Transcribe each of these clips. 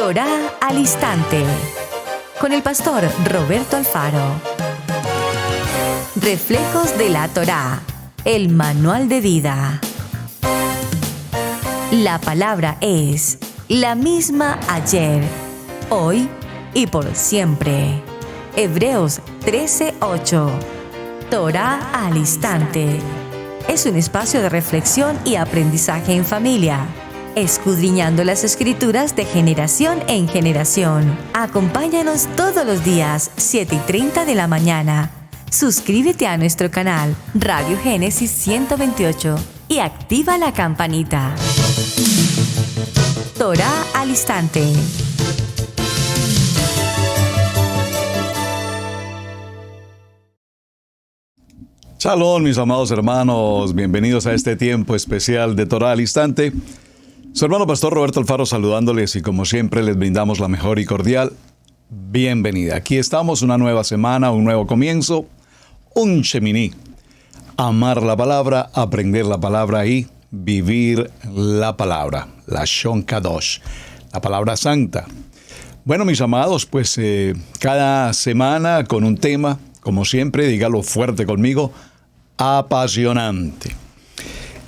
Torá al Instante, con el pastor Roberto Alfaro. Reflejos de la Torá, el manual de vida. La palabra es la misma ayer, hoy y por siempre. Hebreos 13:8. Torá al Instante. Es un espacio de reflexión y aprendizaje en familia, escudriñando las Escrituras de generación en generación. Acompáñanos todos los días, 7:30 de la mañana. Suscríbete a nuestro canal Radio Génesis 128 y activa la campanita. Torá al Instante. Shalom, mis amados hermanos, bienvenidos a este tiempo especial de Torá al Instante. Su hermano pastor Roberto Alfaro saludándoles y como siempre les brindamos la mejor y cordial bienvenida. Aquí estamos, una nueva semana, un nuevo comienzo, un Sheminí. Amar la palabra, aprender la palabra y vivir la palabra, la Shon Kadosh, la palabra santa. Bueno, mis amados, pues cada semana con un tema, como siempre, dígalo fuerte conmigo, apasionante.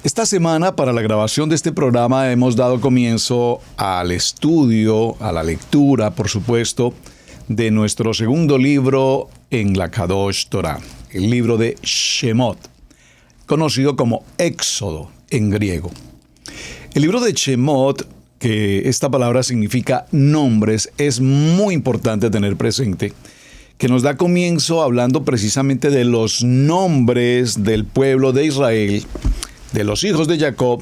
Esta semana, para la grabación de este programa, hemos dado comienzo al estudio, a la lectura, por supuesto, de nuestro segundo libro en la Kadosh Torah, el libro de Shemot, conocido como Éxodo en griego. El libro de Shemot, que esta palabra significa nombres, es muy importante tener presente, que nos da comienzo hablando precisamente de los nombres del pueblo de Israel, de los hijos de Jacob,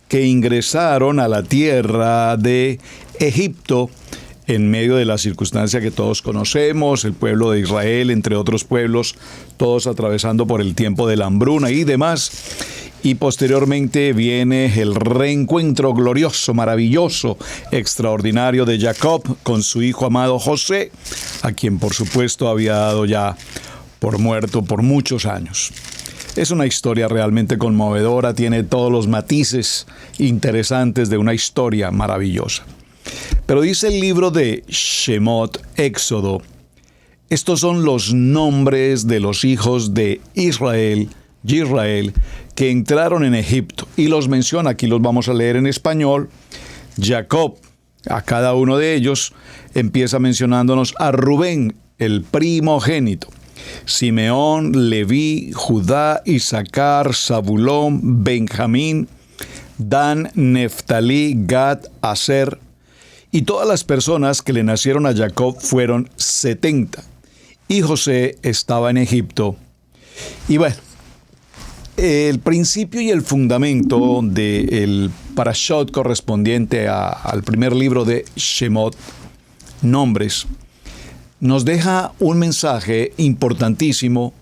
que ingresaron a la tierra de Egipto en medio de la circunstancia que todos conocemos, el pueblo de Israel, entre otros pueblos, todos atravesando por el tiempo de la hambruna y demás. Y posteriormente viene el reencuentro glorioso, maravilloso, extraordinario de Jacob con su hijo amado José, a quien por supuesto había dado ya por muerto por muchos años. Es una historia realmente conmovedora, tiene todos los matices interesantes de una historia maravillosa. Pero dice el libro de Shemot, Éxodo, estos son los nombres de los hijos de Israel, que entraron en Egipto, y los menciona, aquí los vamos a leer en español. Jacob, a cada uno de ellos, empieza mencionándonos a Rubén, el primogénito, Simeón, Leví, Judá, Isaacar, Zabulón, Benjamín, Dan, Neftalí, Gad, Aser, y todas las personas que le nacieron a Jacob fueron 70, y José estaba en Egipto. Y bueno, el principio y el fundamento del parashot correspondiente al primer libro de Shemot, Nombres, nos deja un mensaje importantísimo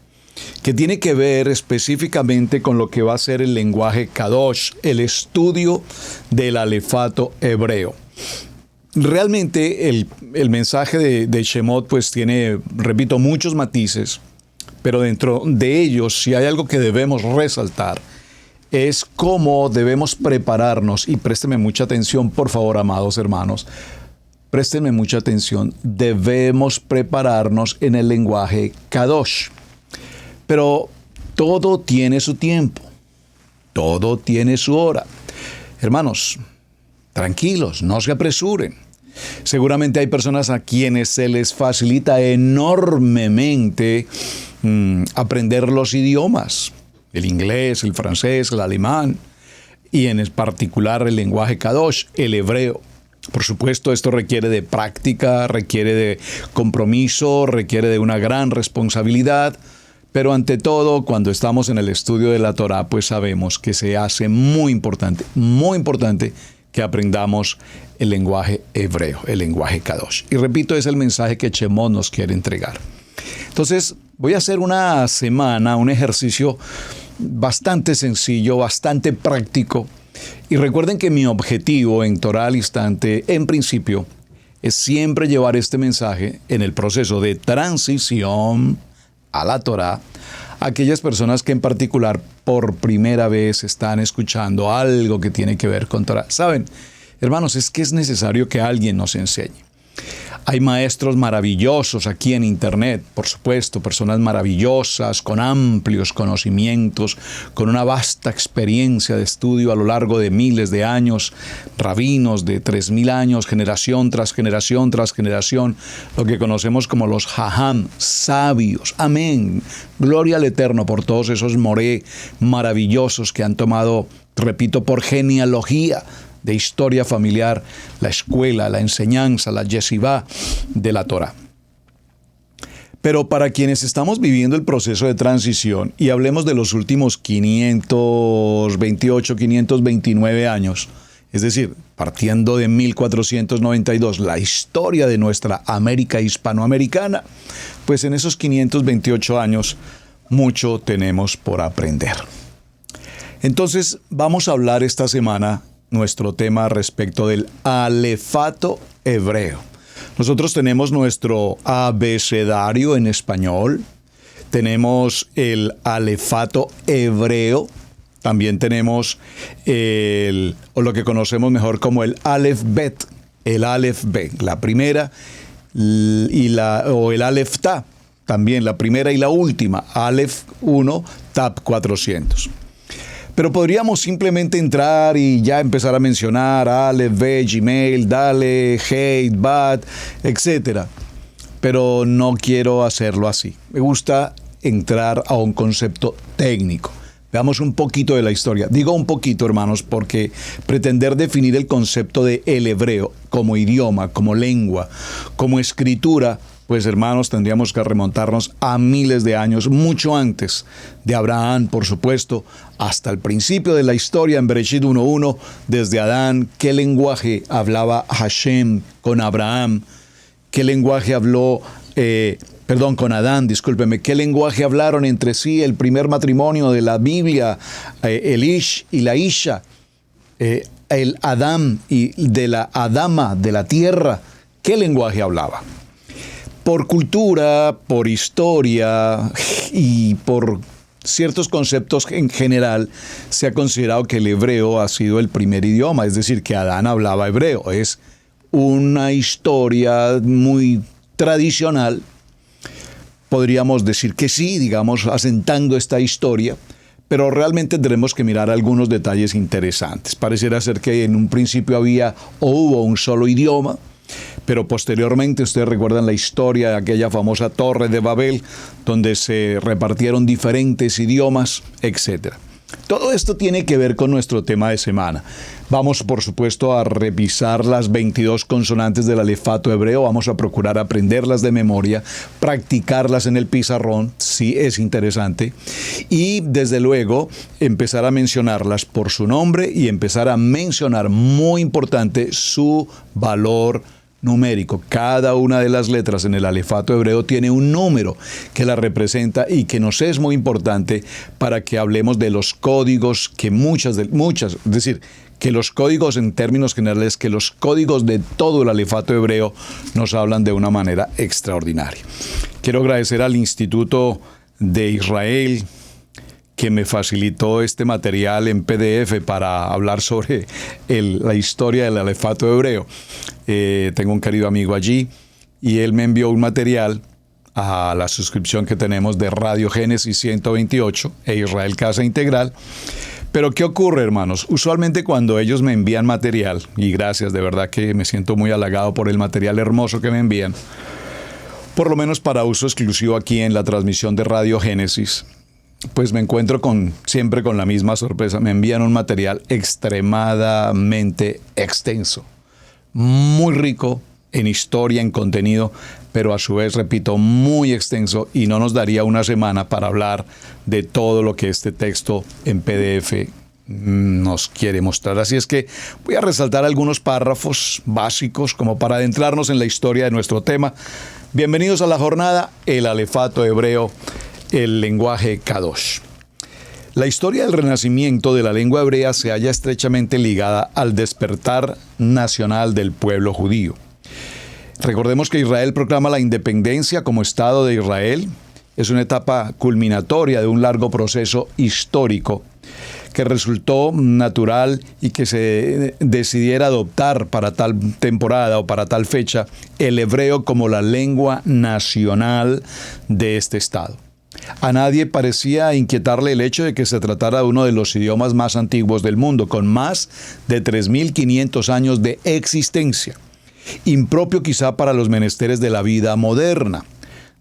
que tiene que ver específicamente con lo que va a ser el lenguaje Kadosh, el estudio del alefato hebreo. Realmente el mensaje de Shemot pues tiene, repito, muchos matices. Pero dentro de ellos, si hay algo que debemos resaltar, es cómo debemos prepararnos. Y présteme mucha atención, por favor, amados hermanos. Préstenme mucha atención. Debemos prepararnos en el lenguaje Kadosh. Pero todo tiene su tiempo. Todo tiene su hora. Hermanos, tranquilos, no se apresuren. Seguramente hay personas a quienes se les facilita enormemente aprender los idiomas, el inglés, el francés, el alemán, y en particular el lenguaje Kadosh, el hebreo. Por supuesto, esto requiere de práctica, requiere de compromiso, requiere de una gran responsabilidad, pero ante todo, cuando estamos en el estudio de la Torá, pues sabemos que se hace muy importante que aprendamos el lenguaje hebreo, el lenguaje Kadosh. Y repito, es el mensaje que Shemot nos quiere entregar. Entonces, voy a hacer una semana, un ejercicio bastante sencillo, bastante práctico. Y recuerden que mi objetivo en Torá al Instante, en principio, es siempre llevar este mensaje en el proceso de transición a la Torá a aquellas personas que en particular por primera vez están escuchando algo que tiene que ver con Torá. ¿Saben? Hermanos, es que es necesario que alguien nos enseñe. Hay maestros maravillosos aquí en Internet, por supuesto, personas maravillosas, con amplios conocimientos, con una vasta experiencia de estudio a lo largo de miles de años, rabinos de 3.000 años, generación tras generación tras generación, lo que conocemos como los jajam, sabios. Amén. Gloria al Eterno por todos esos moré maravillosos que han tomado, repito, por genealogía de historia familiar, la escuela, la enseñanza, la yeshivá de la Torah. Pero para quienes estamos viviendo el proceso de transición, y hablemos de los últimos 528, 529 años, es decir, partiendo de 1492, la historia de nuestra América hispanoamericana, pues en esos 528 años mucho tenemos por aprender. Entonces, vamos a hablar esta semana nuestro tema respecto del alefato hebreo. Nosotros tenemos nuestro abecedario en español, tenemos el alefato hebreo, también tenemos lo que conocemos mejor como el Aleph Bet, el Aleph Bet, la primera o el Aleph Ta, también la primera y la última, Aleph 1, Tab 400. Pero podríamos simplemente entrar y ya empezar a mencionar Aleph, Bet, Gimel, Dale, Heit, Bat, etc. Pero no quiero hacerlo así. Me gusta entrar a un concepto técnico. Veamos un poquito de la historia. Digo un poquito, hermanos, porque pretender definir el concepto de el hebreo como idioma, como lengua, como escritura, pues hermanos, tendríamos que remontarnos a miles de años, mucho antes de Abraham, por supuesto, hasta el principio de la historia en Bereshit 1.1, desde Adán, qué lenguaje hablaba Hashem con Abraham, qué lenguaje habló, con Adán, discúlpeme, qué lenguaje hablaron entre sí el primer matrimonio de la Biblia, el Ish y la Isha, el Adán y de la Adama, de la tierra, qué lenguaje hablaba. Por cultura, por historia y por ciertos conceptos en general, se ha considerado que el hebreo ha sido el primer idioma, es decir, que Adán hablaba hebreo. Es una historia muy tradicional. Podríamos decir que sí, digamos, asentando esta historia, pero realmente tendremos que mirar algunos detalles interesantes. Pareciera ser que en un principio había o hubo un solo idioma, pero posteriormente ustedes recuerdan la historia de aquella famosa Torre de Babel, donde se repartieron diferentes idiomas, etc. Todo esto tiene que ver con nuestro tema de semana. Vamos, por supuesto, a revisar las 22 consonantes del alefato hebreo. Vamos a procurar aprenderlas de memoria, practicarlas en el pizarrón, sí es interesante, y desde luego empezar a mencionarlas por su nombre y empezar a mencionar, muy importante, su valor numérico. Cada una de las letras en el alefato hebreo tiene un número que la representa y que nos es muy importante para que hablemos de los códigos que muchas, es decir, que los códigos en términos generales, que los códigos de todo el alefato hebreo nos hablan de una manera extraordinaria. Quiero agradecer al Instituto de Israel que me facilitó este material en PDF para hablar sobre la historia del alefato hebreo. Tengo un querido amigo allí y él me envió un material a la suscripción que tenemos de Radio Génesis 128 e Israel Casa Integral. Pero ¿qué ocurre, hermanos? Usualmente cuando ellos me envían material, y gracias, de verdad que me siento muy halagado por el material hermoso que me envían, por lo menos para uso exclusivo aquí en la transmisión de Radio Génesis, pues me encuentro siempre con la misma sorpresa. Me envían un material extremadamente extenso, muy rico en historia, en contenido, pero a su vez, repito, muy extenso, y no nos daría una semana para hablar de todo lo que este texto en PDF nos quiere mostrar. Así es que voy a resaltar algunos párrafos básicos como para adentrarnos en la historia de nuestro tema. Bienvenidos a la jornada, el alefato hebreo, el lenguaje Kadosh. La historia del renacimiento de la lengua hebrea se halla estrechamente ligada al despertar nacional del pueblo judío. Recordemos que Israel proclama la independencia como Estado de Israel. Es una etapa culminatoria de un largo proceso histórico que resultó natural y que se decidiera adoptar para tal temporada o para tal fecha el hebreo como la lengua nacional de este estado. A nadie parecía inquietarle el hecho de que se tratara de uno de los idiomas más antiguos del mundo, con más de 3.500 años de existencia, impropio quizá para los menesteres de la vida moderna.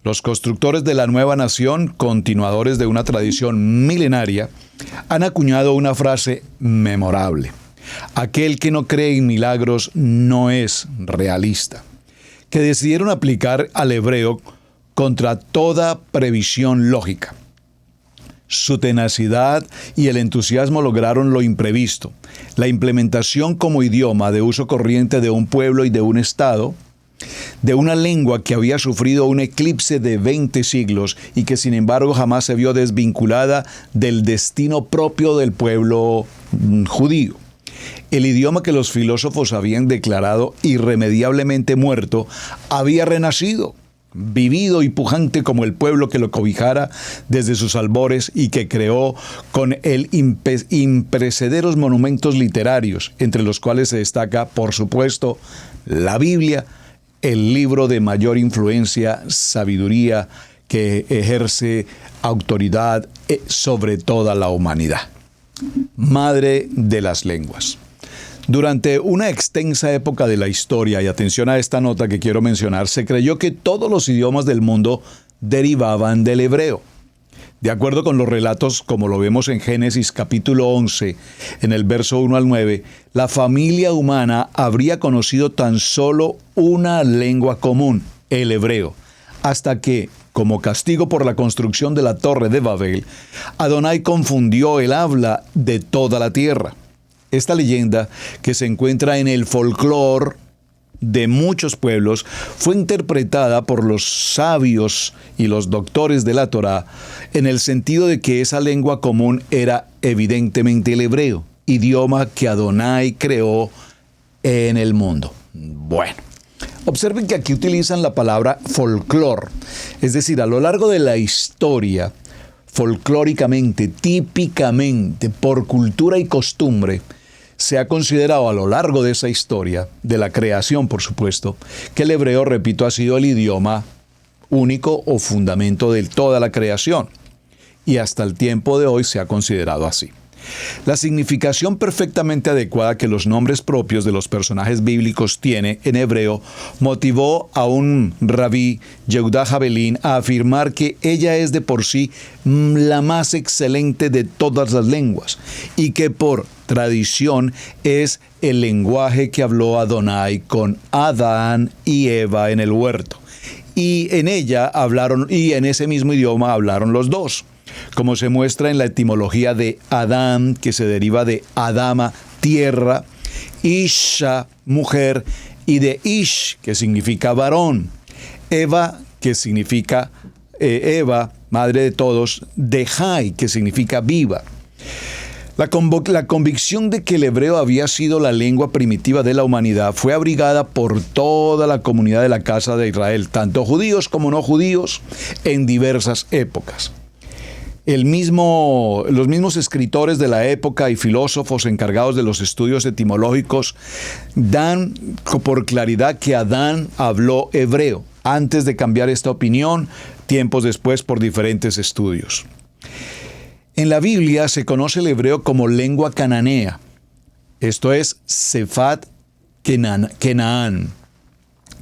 Los constructores de la nueva nación, continuadores de una tradición milenaria, han acuñado una frase memorable: aquel que no cree en milagros no es realista, que decidieron aplicar al hebreo contra toda previsión lógica. Su tenacidad y el entusiasmo lograron lo imprevisto: la implementación como idioma de uso corriente de un pueblo y de un estado, de una lengua que había sufrido un eclipse de 20 siglos y que sin embargo jamás se vio desvinculada del destino propio del pueblo judío. El idioma que los filósofos habían declarado irremediablemente muerto había renacido, vivido y pujante como el pueblo que lo cobijara desde sus albores y que creó con él imperecederos monumentos literarios, entre los cuales se destaca, por supuesto, la Biblia, el libro de mayor influencia, sabiduría, que ejerce autoridad sobre toda la humanidad. Madre de las lenguas. Durante una extensa época de la historia, y atención a esta nota que quiero mencionar, se creyó que todos los idiomas del mundo derivaban del hebreo. De acuerdo con los relatos, como lo vemos en Génesis capítulo 11, en el verso 1 al 9, la familia humana habría conocido tan solo una lengua común, el hebreo, hasta que, como castigo por la construcción de la Torre de Babel, Adonai confundió el habla de toda la tierra. Esta leyenda, que se encuentra en el folclore de muchos pueblos, fue interpretada por los sabios y los doctores de la Torá en el sentido de que esa lengua común era evidentemente el hebreo, idioma que Adonai creó en el mundo. Bueno, observen que aquí utilizan la palabra folclore, es decir, a lo largo de la historia, folclóricamente, típicamente, por cultura y costumbre, se ha considerado a lo largo de esa historia, de la creación por supuesto, que el hebreo, repito, ha sido el idioma único o fundamento de toda la creación. Y hasta el tiempo de hoy se ha considerado así. La significación perfectamente adecuada que los nombres propios de los personajes bíblicos tiene en hebreo motivó a un rabí, Yehuda Javelin, a afirmar que ella es de por sí la más excelente de todas las lenguas y que por tradición es el lenguaje que habló Adonai con Adán y Eva en el huerto. Y en ella hablaron, y en ese mismo idioma hablaron los dos, como se muestra en la etimología de Adán, que se deriva de Adama, tierra, Isha, mujer, y de Ish, que significa varón, Eva, que significa Eva, madre de todos, de Jai, que significa viva. La convicción de que el hebreo había sido la lengua primitiva de la humanidad fue abrigada por toda la comunidad de la casa de Israel, tanto judíos como no judíos, en diversas épocas. Los mismos escritores de la época y filósofos encargados de los estudios etimológicos dan por claridad que Adán habló hebreo, antes de cambiar esta opinión, tiempos después por diferentes estudios. En la Biblia se conoce el hebreo como lengua cananea, esto es Sefat Kenaan.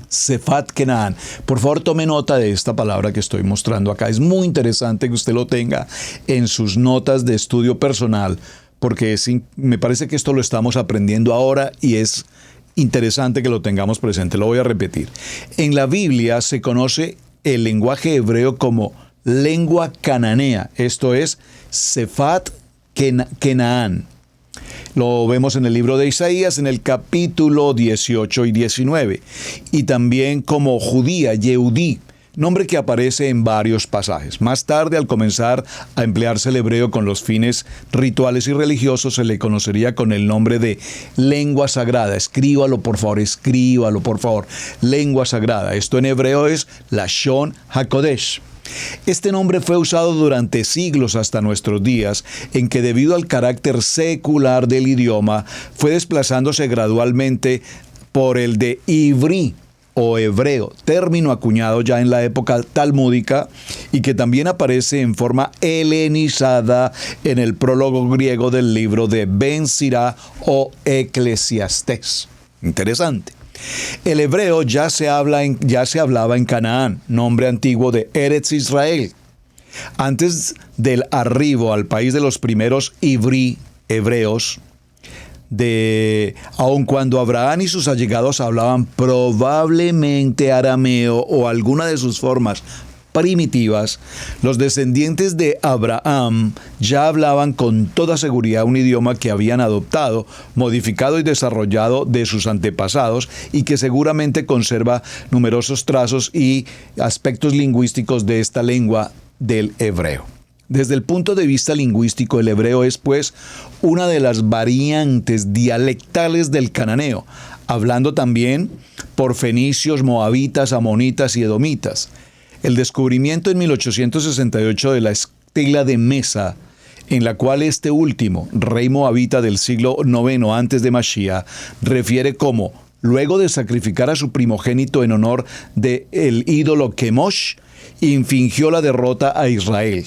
Sefat Kenaan. Por favor, tome nota de esta palabra que estoy mostrando acá. Es muy interesante que usted lo tenga en sus notas de estudio personal, porque me parece que esto lo estamos aprendiendo ahora y es interesante que lo tengamos presente. Lo voy a repetir. En la Biblia se conoce el lenguaje hebreo como lengua cananea, esto es Sefat Kenaan. Lo vemos en el libro de Isaías, en el capítulo 18 y 19. Y también como judía, Yehudí, nombre que aparece en varios pasajes. Más tarde, al comenzar a emplearse el hebreo con los fines rituales y religiosos, se le conocería con el nombre de lengua sagrada. Escríbalo, por favor. Lengua sagrada. Esto en hebreo es Lashon HaKodesh. Este nombre fue usado durante siglos hasta nuestros días, en que debido al carácter secular del idioma, fue desplazándose gradualmente por el de ivrí o hebreo, término acuñado ya en la época talmúdica y que también aparece en forma helenizada en el prólogo griego del libro de Ben Sirá o Eclesiastés. Interesante. El hebreo ya se hablaba en Canaán, nombre antiguo de Eretz Israel. Antes del arribo al país de los primeros ivrí, hebreos, aun cuando Abraham y sus allegados hablaban probablemente arameo o alguna de sus formas primitivas, los descendientes de Abraham ya hablaban con toda seguridad un idioma que habían adoptado, modificado y desarrollado de sus antepasados y que seguramente conserva numerosos trazos y aspectos lingüísticos de esta lengua del hebreo. Desde el punto de vista lingüístico, el hebreo es, pues, una de las variantes dialectales del cananeo, hablando también por fenicios, moabitas, amonitas y edomitas. El descubrimiento en 1868 de la estela de Mesa, en la cual este último, rey moabita del siglo IX antes de Mashiach, refiere como, luego de sacrificar a su primogénito en honor del ídolo Kemosh, infligió la derrota a Israel.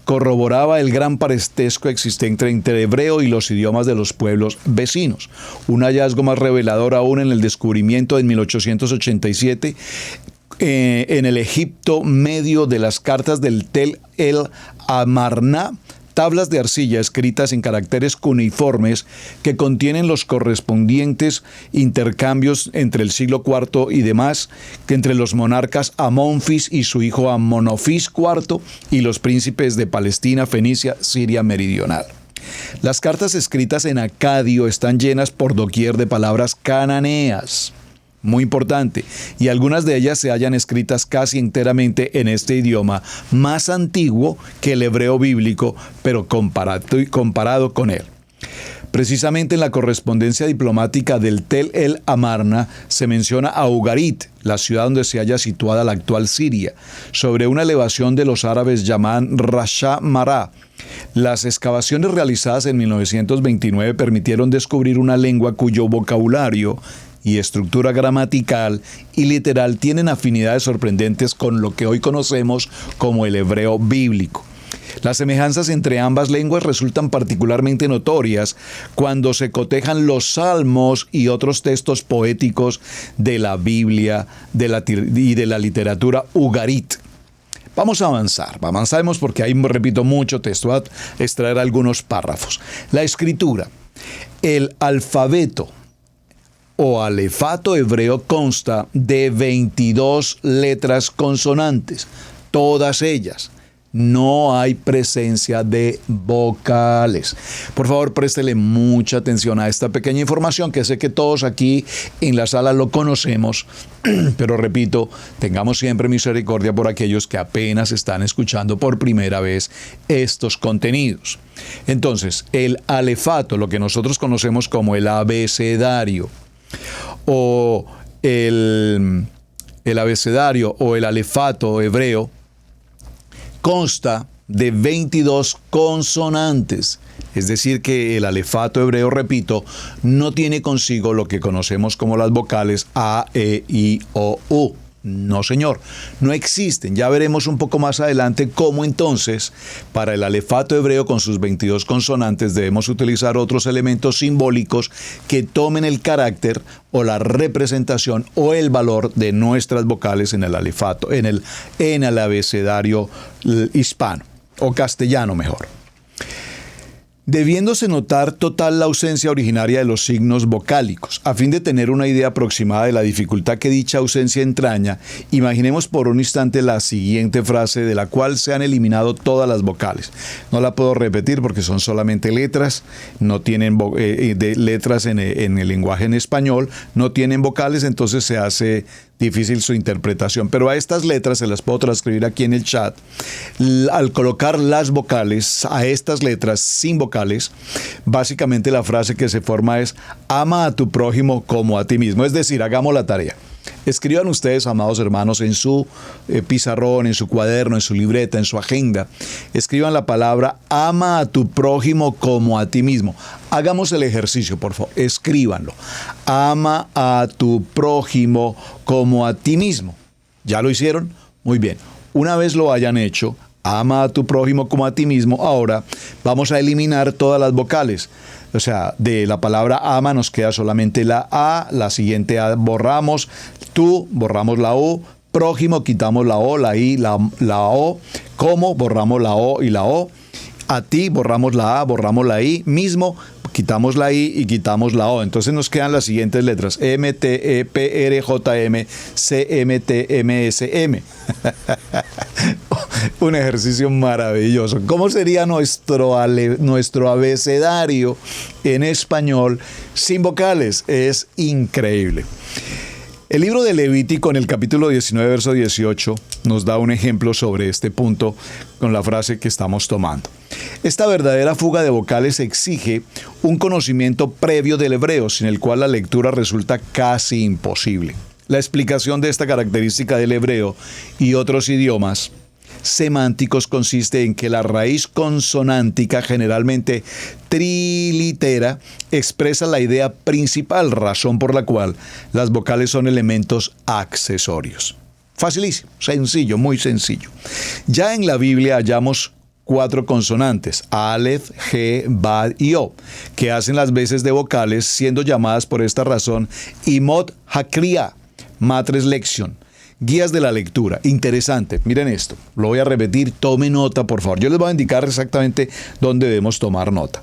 Corroboraba el gran parentesco existente entre el hebreo y los idiomas de los pueblos vecinos. Un hallazgo más revelador aún en el descubrimiento en 1887 en el Egipto medio de las cartas del Tel el Amarna, tablas de arcilla escritas en caracteres cuneiformes que contienen los correspondientes intercambios entre el siglo IV y demás, que entre los monarcas Amonfis y su hijo Amonofis IV y los príncipes de Palestina, Fenicia, Siria meridional. Las cartas escritas en acadio están llenas por doquier de palabras cananeas. Muy importante, y algunas de ellas se hallan escritas casi enteramente en este idioma más antiguo que el hebreo bíblico, pero comparado con él. Precisamente en la correspondencia diplomática del Tel el Amarna se menciona a Ugarit, la ciudad donde se halla situada la actual Siria, sobre una elevación de los árabes llamada Rasha Mará. Las excavaciones realizadas en 1929 permitieron descubrir una lengua cuyo vocabulario y estructura gramatical y literal tienen afinidades sorprendentes con lo que hoy conocemos como el hebreo bíblico. Las semejanzas entre ambas lenguas resultan particularmente notorias cuando se cotejan los salmos y otros textos poéticos de la Biblia y de la literatura ugarit. Vamos a avanzar, avancemos porque ahí repito mucho texto, voy a extraer algunos párrafos. La escritura, el alfabeto o alefato hebreo consta de 22 letras consonantes, todas ellas. No hay presencia de vocales. Por favor, préstele mucha atención a esta pequeña información que sé que todos aquí en la sala lo conocemos, pero repito, tengamos siempre misericordia por aquellos que apenas están escuchando por primera vez estos contenidos. Entonces, el alefato, lo que nosotros conocemos como el abecedario, o el abecedario o el alefato hebreo, consta de 22 consonantes. Es decir que el alefato hebreo, repito, no tiene consigo lo que conocemos como las vocales A, E, I, O, U. No, señor, no existen. Ya veremos un poco más adelante cómo entonces, para el alefato hebreo con sus 22 consonantes, debemos utilizar otros elementos simbólicos que tomen el carácter o la representación o el valor de nuestras vocales en el alefato, en el abecedario hispano o castellano mejor. Debiéndose notar total la ausencia originaria de los signos vocálicos. A fin de tener una idea aproximada de la dificultad que dicha ausencia entraña, imaginemos por un instante la siguiente frase de la cual se han eliminado todas las vocales. No la puedo repetir porque son solamente letras, no tienen letras en el lenguaje en español, no tienen vocales, entonces se hace difícil su interpretación, pero a estas letras se las puedo transcribir aquí en el chat. Al colocar las vocales a estas letras sin vocales, básicamente la frase que se forma es: ama a tu prójimo como a ti mismo. Es decir, hagamos la tarea. Escriban ustedes, amados hermanos, en su pizarrón, en su cuaderno, en su libreta, en su agenda. Escriban la palabra ama a tu prójimo como a ti mismo. Hagamos el ejercicio, por favor. Escríbanlo. Ama a tu prójimo como a ti mismo. ¿Ya lo hicieron? Muy bien. Una vez lo hayan hecho, ama a tu prójimo como a ti mismo. Ahora vamos a eliminar todas las vocales. O sea, de la palabra ama nos queda solamente la A, la siguiente A borramos, tú borramos la U, prójimo quitamos la O, la I, la O, como borramos la O y la O, a ti borramos la A, borramos la I, mismo quitamos la I y quitamos la O. Entonces nos quedan las siguientes letras: M, T, E, P, R, J, M, C, M, T, M, S, M. Un ejercicio maravilloso. ¿Cómo sería nuestro abecedario en español sin vocales? Es increíble. El libro de Levítico, en el capítulo 19, verso 18, nos da un ejemplo sobre este punto con la frase que estamos tomando. Esta verdadera fuga de vocales exige un conocimiento previo del hebreo, sin el cual la lectura resulta casi imposible. La explicación de esta característica del hebreo y otros idiomas semánticos consiste en que la raíz consonántica, generalmente trilitera, expresa la idea principal, razón por la cual las vocales son elementos accesorios. Facilísimo, sencillo, muy sencillo. Ya en la Biblia hallamos 4 consonantes, Aleph, G, Bad y O, que hacen las veces de vocales, siendo llamadas por esta razón Imot Hakria, Matres Lexion. Guías de la lectura. Interesante. Miren esto. Lo voy a repetir. Tome nota, por favor. Yo les voy a indicar exactamente dónde debemos tomar nota.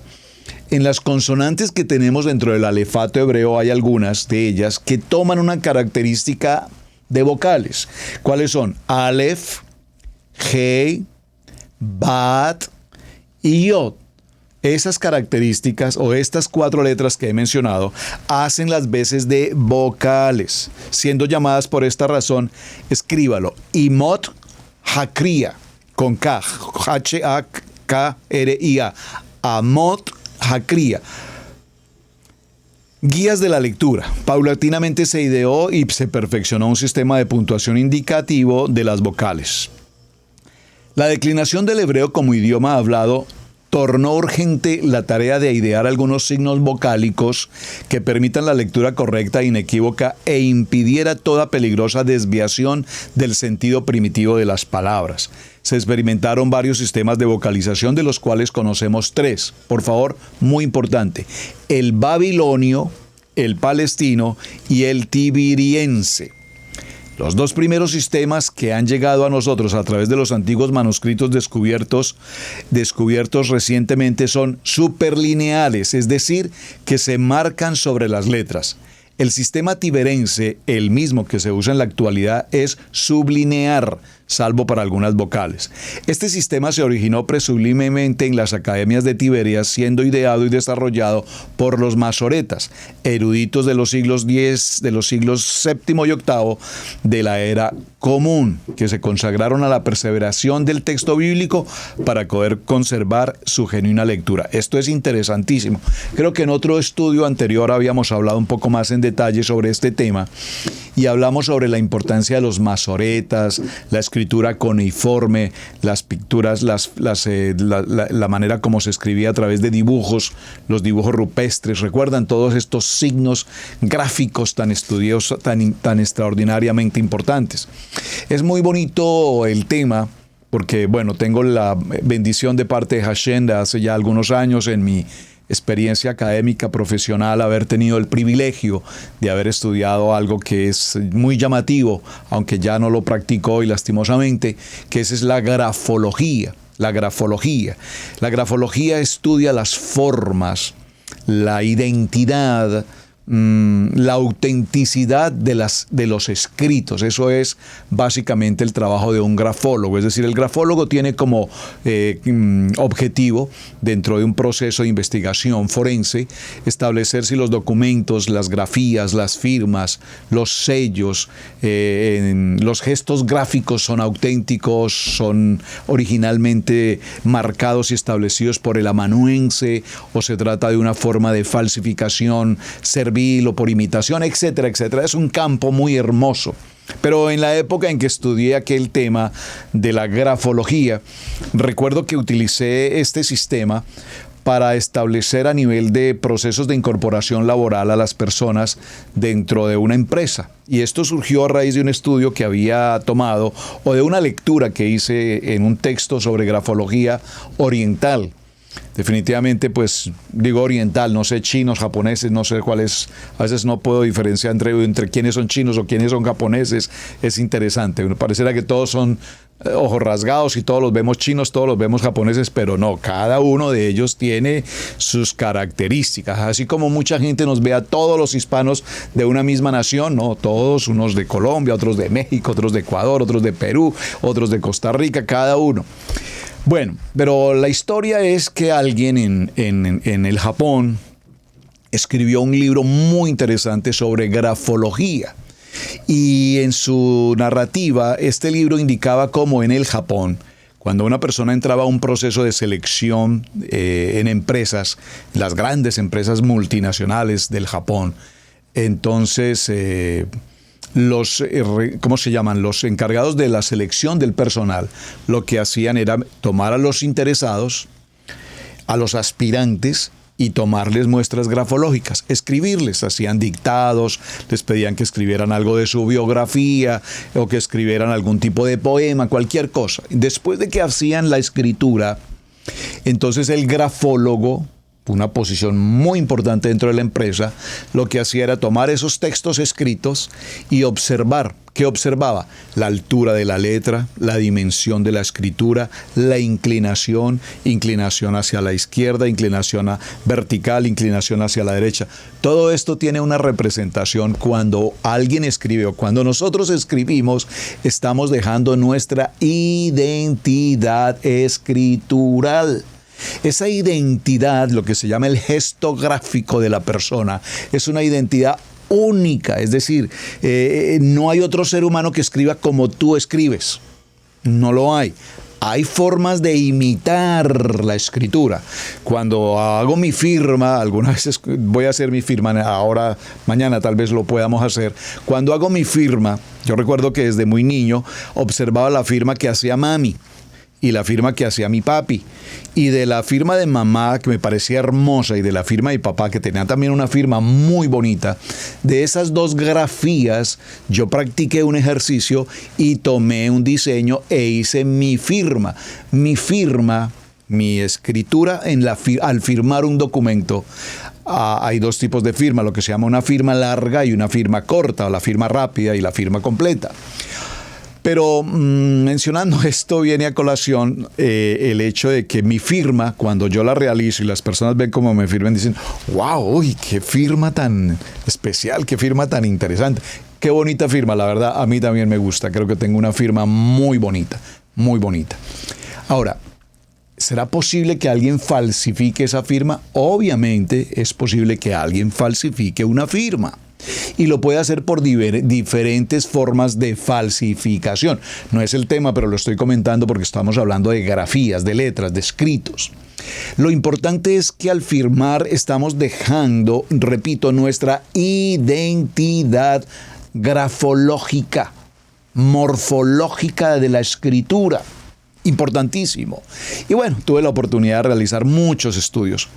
En las consonantes que tenemos dentro del alefato hebreo hay algunas de ellas que toman una característica de vocales. ¿Cuáles son? Aleph, Hey, Bat y Yod. Esas características o estas 4 letras que he mencionado hacen las veces de vocales, siendo llamadas por esta razón. Escríbalo: Imot Hakria, con K, H-A-K-R-I-A, Amot Hakria. Guías de la lectura. Paulatinamente se ideó y se perfeccionó un sistema de puntuación indicativo de las vocales. La declinación del hebreo como idioma hablado tornó urgente la tarea de idear algunos signos vocálicos que permitan la lectura correcta e inequívoca e impidiera toda peligrosa desviación del sentido primitivo de las palabras. Se experimentaron varios sistemas de vocalización, de los cuales conocemos 3. Por favor, muy importante: el babilonio, el palestino y el tibiriense. Los 2 primeros sistemas que han llegado a nosotros a través de los antiguos manuscritos descubiertos recientemente son superlineales, es decir, que se marcan sobre las letras. El sistema tiberense, el mismo que se usa en la actualidad, es sublinear, salvo para algunas vocales. Este sistema se originó presumiblemente en las academias de Tiberias, siendo ideado y desarrollado por los masoretas, eruditos de los siglos X, de los siglos VII y VIII de la era común, que se consagraron a la perseveración del texto bíblico para poder conservar su genuina lectura. Esto es interesantísimo. Creo que en otro estudio anterior habíamos hablado un poco más en detalle sobre este tema y hablamos sobre la importancia de los masoretas, la escritura cuneiforme, las pinturas, la manera como se escribía a través de dibujos, los dibujos rupestres. ¿Recuerdan todos estos signos gráficos tan estudiosos, tan extraordinariamente importantes? Es muy bonito el tema porque, bueno, tengo la bendición de parte de Hashem de hace ya algunos años en mi experiencia académica, profesional, haber tenido el privilegio de haber estudiado algo que es muy llamativo, aunque ya no lo practico hoy lastimosamente, que esa es la grafología. La grafología estudia las formas, la identidad, la autenticidad de los escritos. Eso es básicamente el trabajo de un grafólogo. Es decir, el grafólogo tiene como objetivo, dentro de un proceso de investigación forense, establecer si los documentos, las grafías, las firmas, los sellos, los gestos gráficos son auténticos, son originalmente marcados y establecidos por el amanuense, o se trata de una forma de falsificación servil vil o por imitación, etcétera, etcétera. Es un campo muy hermoso. Pero en la época en que estudié aquel tema de la grafología, recuerdo que utilicé este sistema para establecer a nivel de procesos de incorporación laboral a las personas dentro de una empresa. Y esto surgió a raíz de un estudio que había tomado o de una lectura que hice en un texto sobre grafología oriental. Definitivamente, pues digo oriental, no sé chinos, japoneses, no sé cuál es. A veces no puedo diferenciar entre quiénes son chinos o quiénes son japoneses. Es interesante. Me pareciera que todos son ojos rasgados y todos los vemos chinos, todos los vemos japoneses, pero no, cada uno de ellos tiene sus características. Así como mucha gente nos ve a todos los hispanos de una misma nación, no, todos, unos de Colombia, otros de México, otros de Ecuador, otros de Perú, otros de Costa Rica, cada uno. Bueno, pero la historia es que alguien en el Japón escribió un libro muy interesante sobre grafología. Y en su narrativa, este libro indicaba cómo en el Japón, cuando una persona entraba a un proceso de selección en empresas, las grandes empresas multinacionales del Japón, entonces ¿cómo se llaman? Los encargados de la selección del personal, lo que hacían era tomar a los interesados, a los aspirantes, y tomarles muestras grafológicas, escribirles, hacían dictados, les pedían que escribieran algo de su biografía o que escribieran algún tipo de poema, cualquier cosa. Después de que hacían la escritura, entonces el grafólogo, una posición muy importante dentro de la empresa, lo que hacía era tomar esos textos escritos y observar. ¿Qué observaba? La altura de la letra, la dimensión de la escritura, la inclinación hacia la izquierda, inclinación vertical, inclinación hacia la derecha. Todo esto tiene una representación. Cuando alguien escribe o cuando nosotros escribimos, estamos dejando nuestra identidad escritural. Esa identidad, lo que se llama el gesto gráfico de la persona, es una identidad única, es decir, no hay otro ser humano que escriba como tú escribes, no lo hay. Hay formas de imitar la escritura. Cuando hago mi firma, algunas veces voy a hacer mi firma, ahora, mañana tal vez lo podamos hacer. Cuando hago mi firma, yo recuerdo que desde muy niño observaba la firma que hacía mami y la firma que hacía mi papi. Y de la firma de mamá, que me parecía hermosa, y de la firma de papá, que tenía también una firma muy bonita, de esas dos grafías, yo practiqué un ejercicio y tomé un diseño e hice mi firma. Mi escritura al firmar un documento. Hay dos tipos de firma, lo que se llama una firma larga y una firma corta, o la firma rápida y la firma completa. Pero mencionando esto viene a colación el hecho de que mi firma, cuando yo la realizo y las personas ven cómo me firman, dicen, wow, uy, qué firma tan especial, qué firma tan interesante. Qué bonita firma, la verdad, a mí también me gusta. Creo que tengo una firma muy bonita, muy bonita. Ahora, ¿será posible que alguien falsifique esa firma? Obviamente es posible que alguien falsifique una firma. Y lo puede hacer por diferentes formas de falsificación. No es el tema, pero lo estoy comentando porque estamos hablando de grafías, de letras, de escritos. Lo importante es que al firmar estamos dejando, repito, nuestra identidad grafológica, morfológica de la escritura. Importantísimo. Y bueno, tuve la oportunidad de realizar muchos estudios.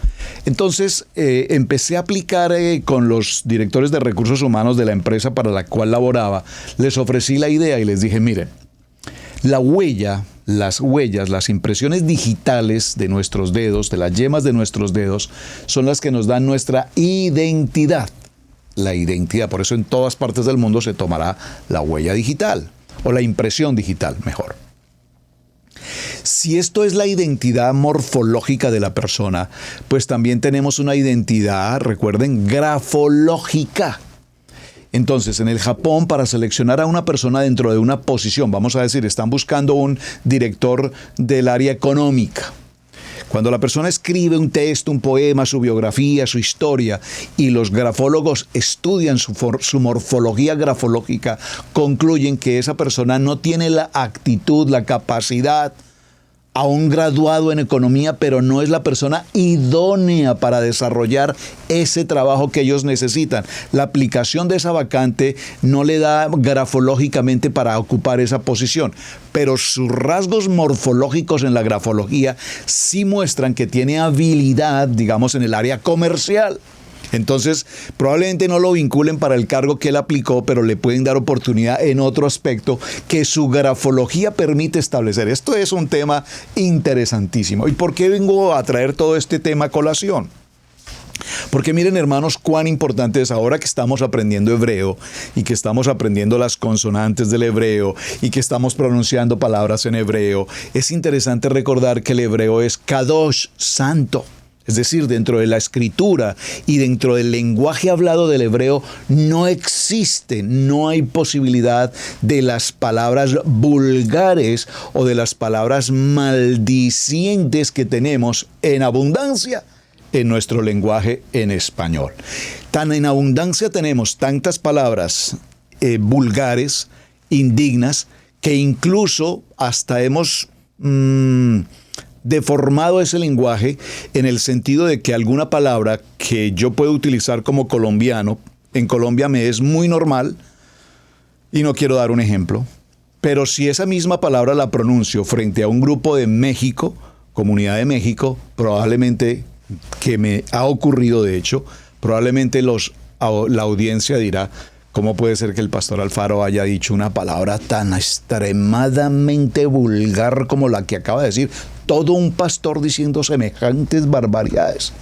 Entonces, empecé a aplicar con los directores de recursos humanos de la empresa para la cual laboraba. Les ofrecí la idea y les dije, miren, las huellas, las impresiones digitales de nuestros dedos, de las yemas de nuestros dedos, son las que nos dan nuestra identidad. La identidad, por eso en todas partes del mundo se tomará la huella digital, o la impresión digital, mejor. Si esto es la identidad morfológica de la persona, pues también tenemos una identidad, recuerden, grafológica. Entonces, en el Japón, para seleccionar a una persona dentro de una posición, vamos a decir, están buscando un director del área económica. Cuando la persona escribe un texto, un poema, su biografía, su historia, y los grafólogos estudian su morfología grafológica, concluyen que esa persona no tiene la actitud, la capacidad a un graduado en economía, pero no es la persona idónea para desarrollar ese trabajo que ellos necesitan. La aplicación de esa vacante no le da grafológicamente para ocupar esa posición, pero sus rasgos morfológicos en la grafología sí muestran que tiene habilidad, digamos, en el área comercial. Entonces, probablemente no lo vinculen para el cargo que él aplicó, pero le pueden dar oportunidad en otro aspecto que su grafología permite establecer. Esto es un tema interesantísimo. ¿Y por qué vengo a traer todo este tema a colación? Porque miren, hermanos, cuán importante es ahora que estamos aprendiendo hebreo y que estamos aprendiendo las consonantes del hebreo y que estamos pronunciando palabras en hebreo. Es interesante recordar que el hebreo es kadosh, santo. Es decir, dentro de la escritura y dentro del lenguaje hablado del hebreo no hay posibilidad de las palabras vulgares o de las palabras maldicientes que tenemos en abundancia en nuestro lenguaje en español. Tan en abundancia tenemos tantas palabras vulgares, indignas, que incluso hasta hemos deformado ese lenguaje en el sentido de que alguna palabra que yo puedo utilizar como colombiano, en Colombia me es muy normal, y no quiero dar un ejemplo, pero si esa misma palabra la pronuncio frente a un grupo de México, comunidad de México, probablemente, que me ha ocurrido de hecho, probablemente la audiencia dirá: ¿cómo puede ser que el pastor Alfaro haya dicho una palabra tan extremadamente vulgar como la que acaba de decir? Todo un pastor diciendo semejantes barbaridades.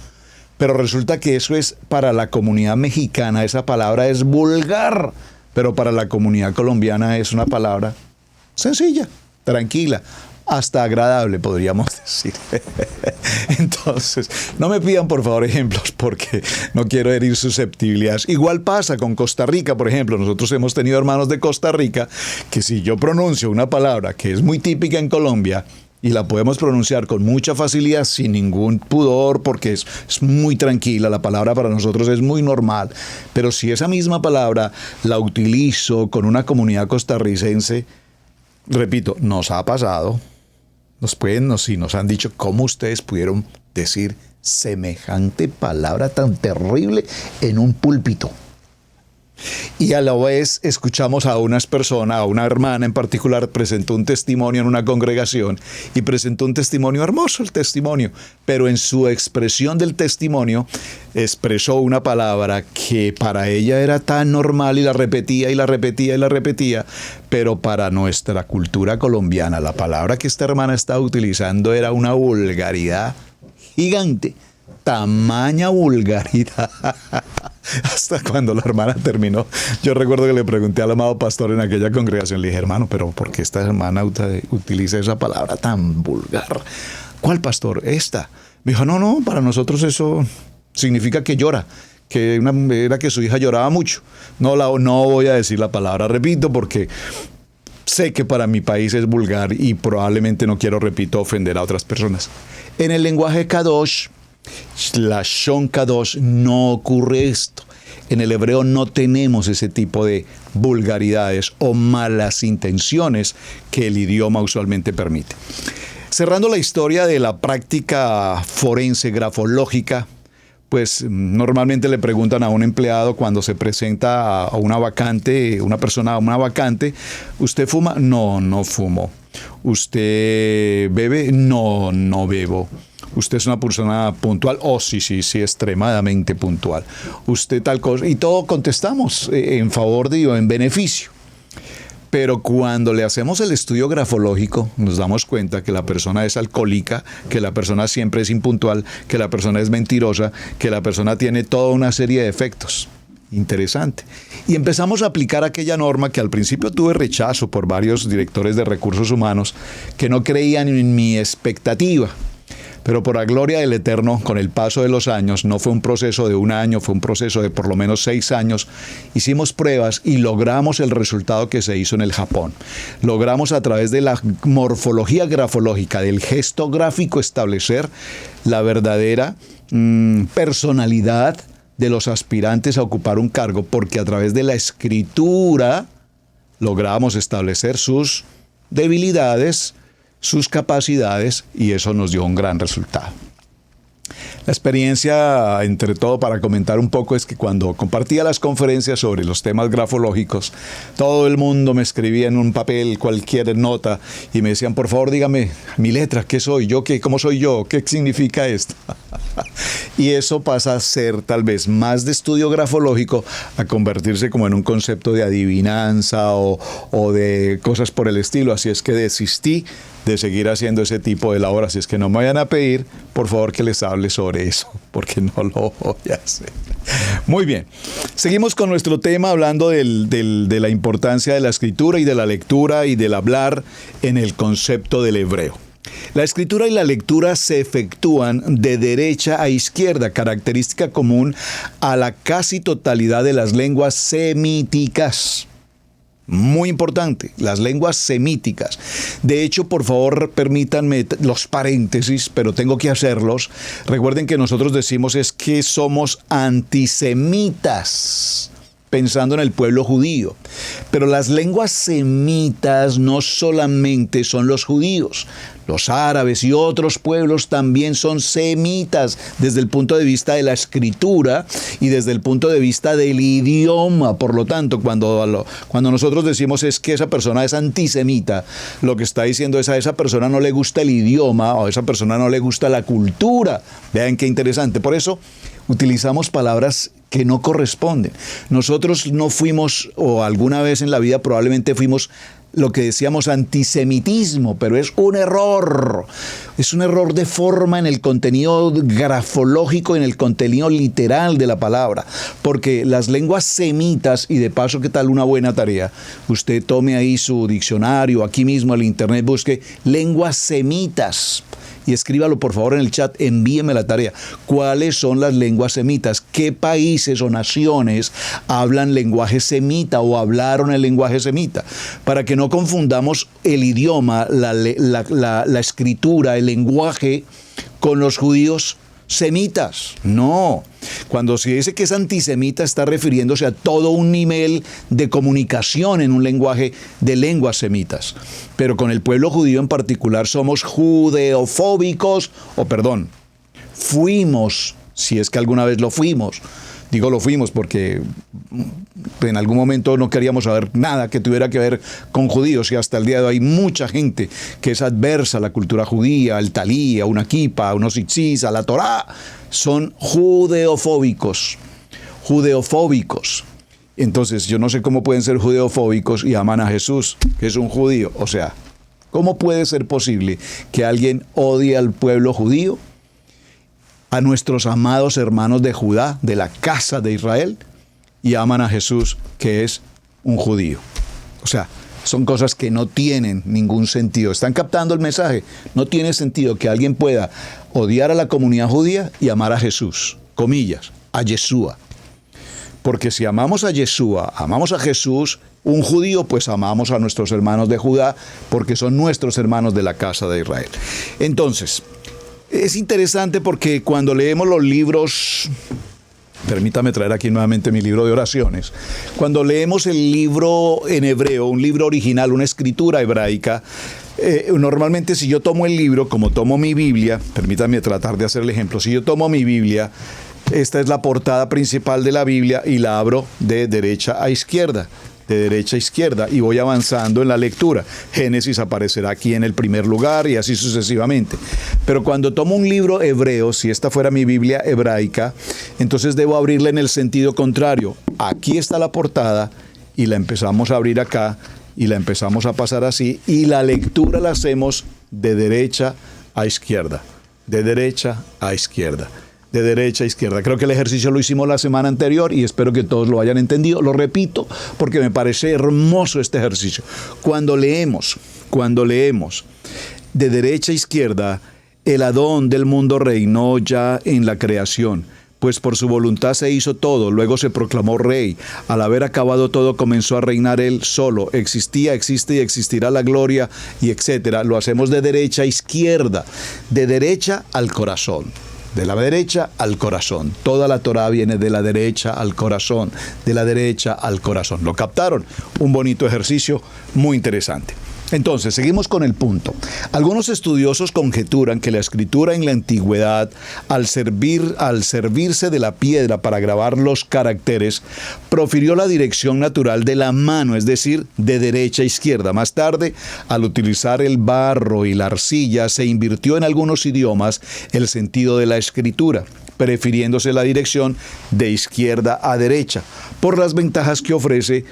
Pero resulta que eso es para la comunidad mexicana, esa palabra es vulgar, pero para la comunidad colombiana es una palabra sencilla, tranquila, hasta agradable, podríamos decir. Entonces, no me pidan por favor ejemplos porque no quiero herir susceptibilidades. Igual pasa con Costa Rica, por ejemplo. Nosotros hemos tenido hermanos de Costa Rica que si yo pronuncio una palabra que es muy típica en Colombia y la podemos pronunciar con mucha facilidad, sin ningún pudor, porque es muy tranquila, la palabra para nosotros es muy normal, pero si esa misma palabra la utilizo con una comunidad costarricense, repito, nos ha pasado. Nos han dicho cómo ustedes pudieron decir semejante palabra tan terrible en un púlpito. Y a la vez escuchamos a unas personas, a una hermana en particular, presentó un testimonio en una congregación y presentó un testimonio hermoso, el testimonio, pero en su expresión del testimonio expresó una palabra que para ella era tan normal y la repetía y la repetía y la repetía, pero para nuestra cultura colombiana la palabra que esta hermana estaba utilizando era una vulgaridad gigante. Tamaña vulgaridad. Hasta cuando la hermana terminó, yo recuerdo que le pregunté al amado pastor en aquella congregación, le dije: hermano, pero ¿por qué esta hermana utiliza esa palabra tan vulgar? ¿Cuál pastor? Esta. Me dijo: no, para nosotros eso significa que llora, que era que su hija lloraba mucho. No voy a decir la palabra, repito, porque sé que para mi país es vulgar y probablemente no quiero, repito, ofender a otras personas. En el lenguaje Kadosh, la Shon Kadosh, no ocurre esto. En el hebreo no tenemos ese tipo de vulgaridades o malas intenciones que el idioma usualmente permite. Cerrando la historia de la práctica forense grafológica, pues normalmente le preguntan a un empleado cuando se presenta a una vacante, una persona a una vacante: ¿usted fuma? No fumo. ¿Usted bebe? No bebo. ¿Usted es una persona puntual? Oh, sí, extremadamente puntual. ¿Usted tal cosa? Y todo contestamos en favor de o en beneficio. Pero cuando le hacemos el estudio grafológico, nos damos cuenta que la persona es alcohólica, que la persona siempre es impuntual, que la persona es mentirosa, que la persona tiene toda una serie de defectos. Interesante. Y empezamos a aplicar aquella norma que al principio tuve rechazo por varios directores de recursos humanos que no creían en mi expectativa. Pero por la gloria del Eterno, con el paso de los años, no fue un proceso de un año, fue un proceso de por lo menos 6 años, hicimos pruebas y logramos el resultado que se hizo en el Japón. Logramos a través de la morfología grafológica, del gesto gráfico, establecer la verdadera personalidad de los aspirantes a ocupar un cargo, porque a través de la escritura logramos establecer sus debilidades, sus capacidades y eso nos dio un gran resultado. La experiencia, entre todo, para comentar un poco, es que cuando compartía las conferencias sobre los temas grafológicos, todo el mundo me escribía en un papel cualquier nota y me decían, por favor, dígame mi letra, ¿qué soy yo? ¿Cómo soy yo? ¿Qué significa esto? Y eso pasa a ser tal vez más de estudio grafológico a convertirse como en un concepto de adivinanza o de cosas por el estilo. Así es que desistí de seguir haciendo ese tipo de labor. Así es que no me vayan a pedir, por favor, que les hable sobre eso, porque no lo voy a hacer. Muy bien. Seguimos con nuestro tema hablando de la importancia de la escritura y de la lectura y del hablar en el concepto del hebreo. La escritura y la lectura se efectúan de derecha a izquierda, característica común a la casi totalidad de las lenguas semíticas. Muy importante, las lenguas semíticas. De hecho, por favor, permítanme los paréntesis, pero tengo que hacerlos. Recuerden que nosotros decimos es que somos antisemitas, pensando en el pueblo judío. Pero las lenguas semitas no solamente son los judíos. Los árabes y otros pueblos también son semitas desde el punto de vista de la escritura y desde el punto de vista del idioma. Por lo tanto, cuando nosotros decimos es que esa persona es antisemita, lo que está diciendo es a esa persona no le gusta el idioma o a esa persona no le gusta la cultura. Vean qué interesante. Por eso utilizamos palabras que no corresponden. Nosotros no fuimos, o alguna vez en la vida probablemente fuimos, lo que decíamos antisemitismo, pero es un error. Es un error de forma en el contenido grafológico, en el contenido literal de la palabra. Porque las lenguas semitas, y de paso, ¿qué tal una buena tarea? Usted tome ahí su diccionario, aquí mismo al internet, busque lenguas semitas. Y escríbalo por favor en el chat, envíeme la tarea. ¿Cuáles son las lenguas semitas? ¿Qué países o naciones hablan lenguaje semita o hablaron el lenguaje semita? Para que no confundamos el idioma, la escritura, el lenguaje con los judíos semitas. No. Cuando se dice que es antisemita, está refiriéndose a todo un nivel de comunicación en un lenguaje de lenguas semitas. Pero con el pueblo judío en particular somos judeofóbicos, fuimos, si es que alguna vez lo fuimos. Digo lo fuimos porque en algún momento no queríamos saber nada que tuviera que ver con judíos y hasta el día de hoy hay mucha gente que es adversa a la cultura judía, al talí, a una kipa, a unos tzitzis, a la Torá. Son judeofóbicos. Entonces yo no sé cómo pueden ser judeofóbicos y aman a Jesús, que es un judío. O sea, ¿cómo puede ser posible que alguien odie al pueblo judío, a nuestros amados hermanos de Judá, de la casa de Israel, y aman a Jesús, que es un judío? O sea, son cosas que no tienen ningún sentido. ¿Están captando el mensaje? No tiene sentido que alguien pueda odiar a la comunidad judía y amar a Jesús, comillas, a Yeshua. Porque si amamos a Yeshua, amamos a Jesús, un judío, pues amamos a nuestros hermanos de Judá, porque son nuestros hermanos de la casa de Israel. Entonces, es interesante porque cuando leemos los libros, permítame traer aquí nuevamente mi libro de oraciones, cuando leemos el libro en hebreo, un libro original, una escritura hebraica, normalmente si yo tomo el libro, como tomo mi Biblia, permítame tratar de hacer el ejemplo, si yo tomo mi Biblia, esta es la portada principal de la Biblia y la abro de derecha a izquierda. Y voy avanzando en la lectura. Génesis aparecerá aquí en el primer lugar y así sucesivamente. Pero cuando tomo un libro hebreo, si esta fuera mi Biblia hebraica, entonces debo abrirla en el sentido contrario. Aquí está la portada y la empezamos a abrir acá y la empezamos a pasar así y la lectura la hacemos de derecha a izquierda. De derecha a izquierda. De derecha a izquierda. Creo que el ejercicio lo hicimos la semana anterior y espero que todos lo hayan entendido. Lo repito porque me parece hermoso este ejercicio. Cuando leemos de derecha a izquierda, el Adón del mundo reinó ya en la creación, pues por su voluntad se hizo todo, luego se proclamó rey. Al haber acabado todo, comenzó a reinar él solo. Existía, existe y existirá la gloria y etcétera. Lo hacemos de derecha a izquierda, de derecha al corazón. De la derecha al corazón. Toda la Torá viene de la derecha al corazón. De la derecha al corazón. ¿Lo captaron? Un bonito ejercicio muy interesante. Entonces, seguimos con el punto. Algunos estudiosos conjeturan que la escritura en la antigüedad, al servirse de la piedra para grabar los caracteres, profirió la dirección natural de la mano, es decir, de derecha a izquierda. Más tarde, al utilizar el barro y la arcilla, se invirtió en algunos idiomas el sentido de la escritura, prefiriéndose la dirección de izquierda a derecha, por las ventajas que ofrece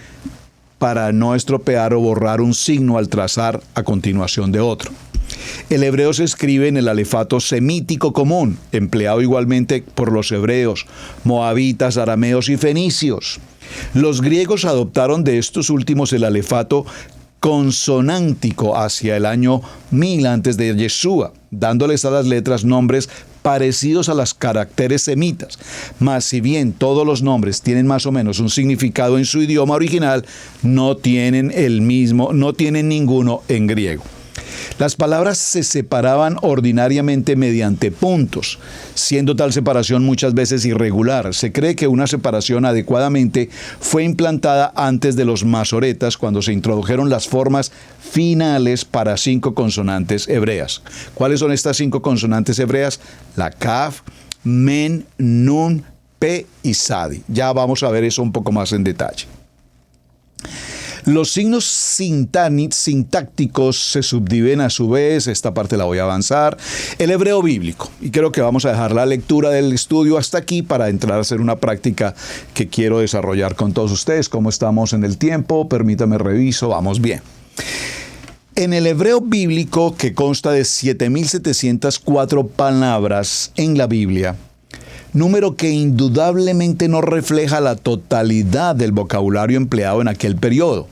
para no estropear o borrar un signo al trazar a continuación de otro. El hebreo se escribe en el alefato semítico común, empleado igualmente por los hebreos, moabitas, arameos y fenicios. Los griegos adoptaron de estos últimos el alefato consonántico hacia el año 1000 antes de Yeshua, dándoles a las letras nombres parecidos a los caracteres semitas. Mas si bien todos los nombres tienen más o menos un significado en su idioma original, no tienen ninguno en griego. Las palabras se separaban ordinariamente mediante puntos, siendo tal separación muchas veces irregular. Se cree que una separación adecuadamente fue implantada antes de los masoretas, cuando se introdujeron las formas finales para 5 consonantes hebreas. ¿Cuáles son estas 5 consonantes hebreas? La Kaf, Men, Nun, Pe y Sadi. Ya vamos a ver eso un poco más en detalle. Los signos sintácticos se subdividen a su vez, esta parte la voy a avanzar, el hebreo bíblico. Y creo que vamos a dejar la lectura del estudio hasta aquí para entrar a hacer una práctica que quiero desarrollar con todos ustedes. ¿Cómo estamos en el tiempo? Permítame reviso, vamos bien. En el hebreo bíblico, que consta de 7.704 palabras en la Biblia, número que indudablemente no refleja la totalidad del vocabulario empleado en aquel periodo.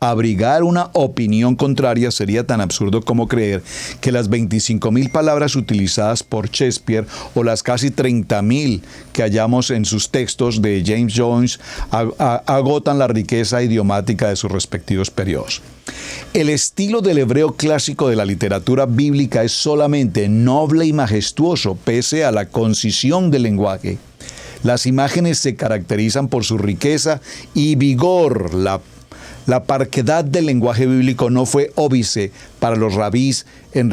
Abrigar una opinión contraria sería tan absurdo como creer que las 25.000 palabras utilizadas por Shakespeare o las casi 30.000 que hallamos en sus textos de James Joyce agotan la riqueza idiomática de sus respectivos periodos. El estilo del hebreo clásico de la literatura bíblica es solamente noble y majestuoso pese a la concisión del lenguaje. Las imágenes se caracterizan por su riqueza y vigor. La parquedad del lenguaje bíblico no fue óbice para los rabís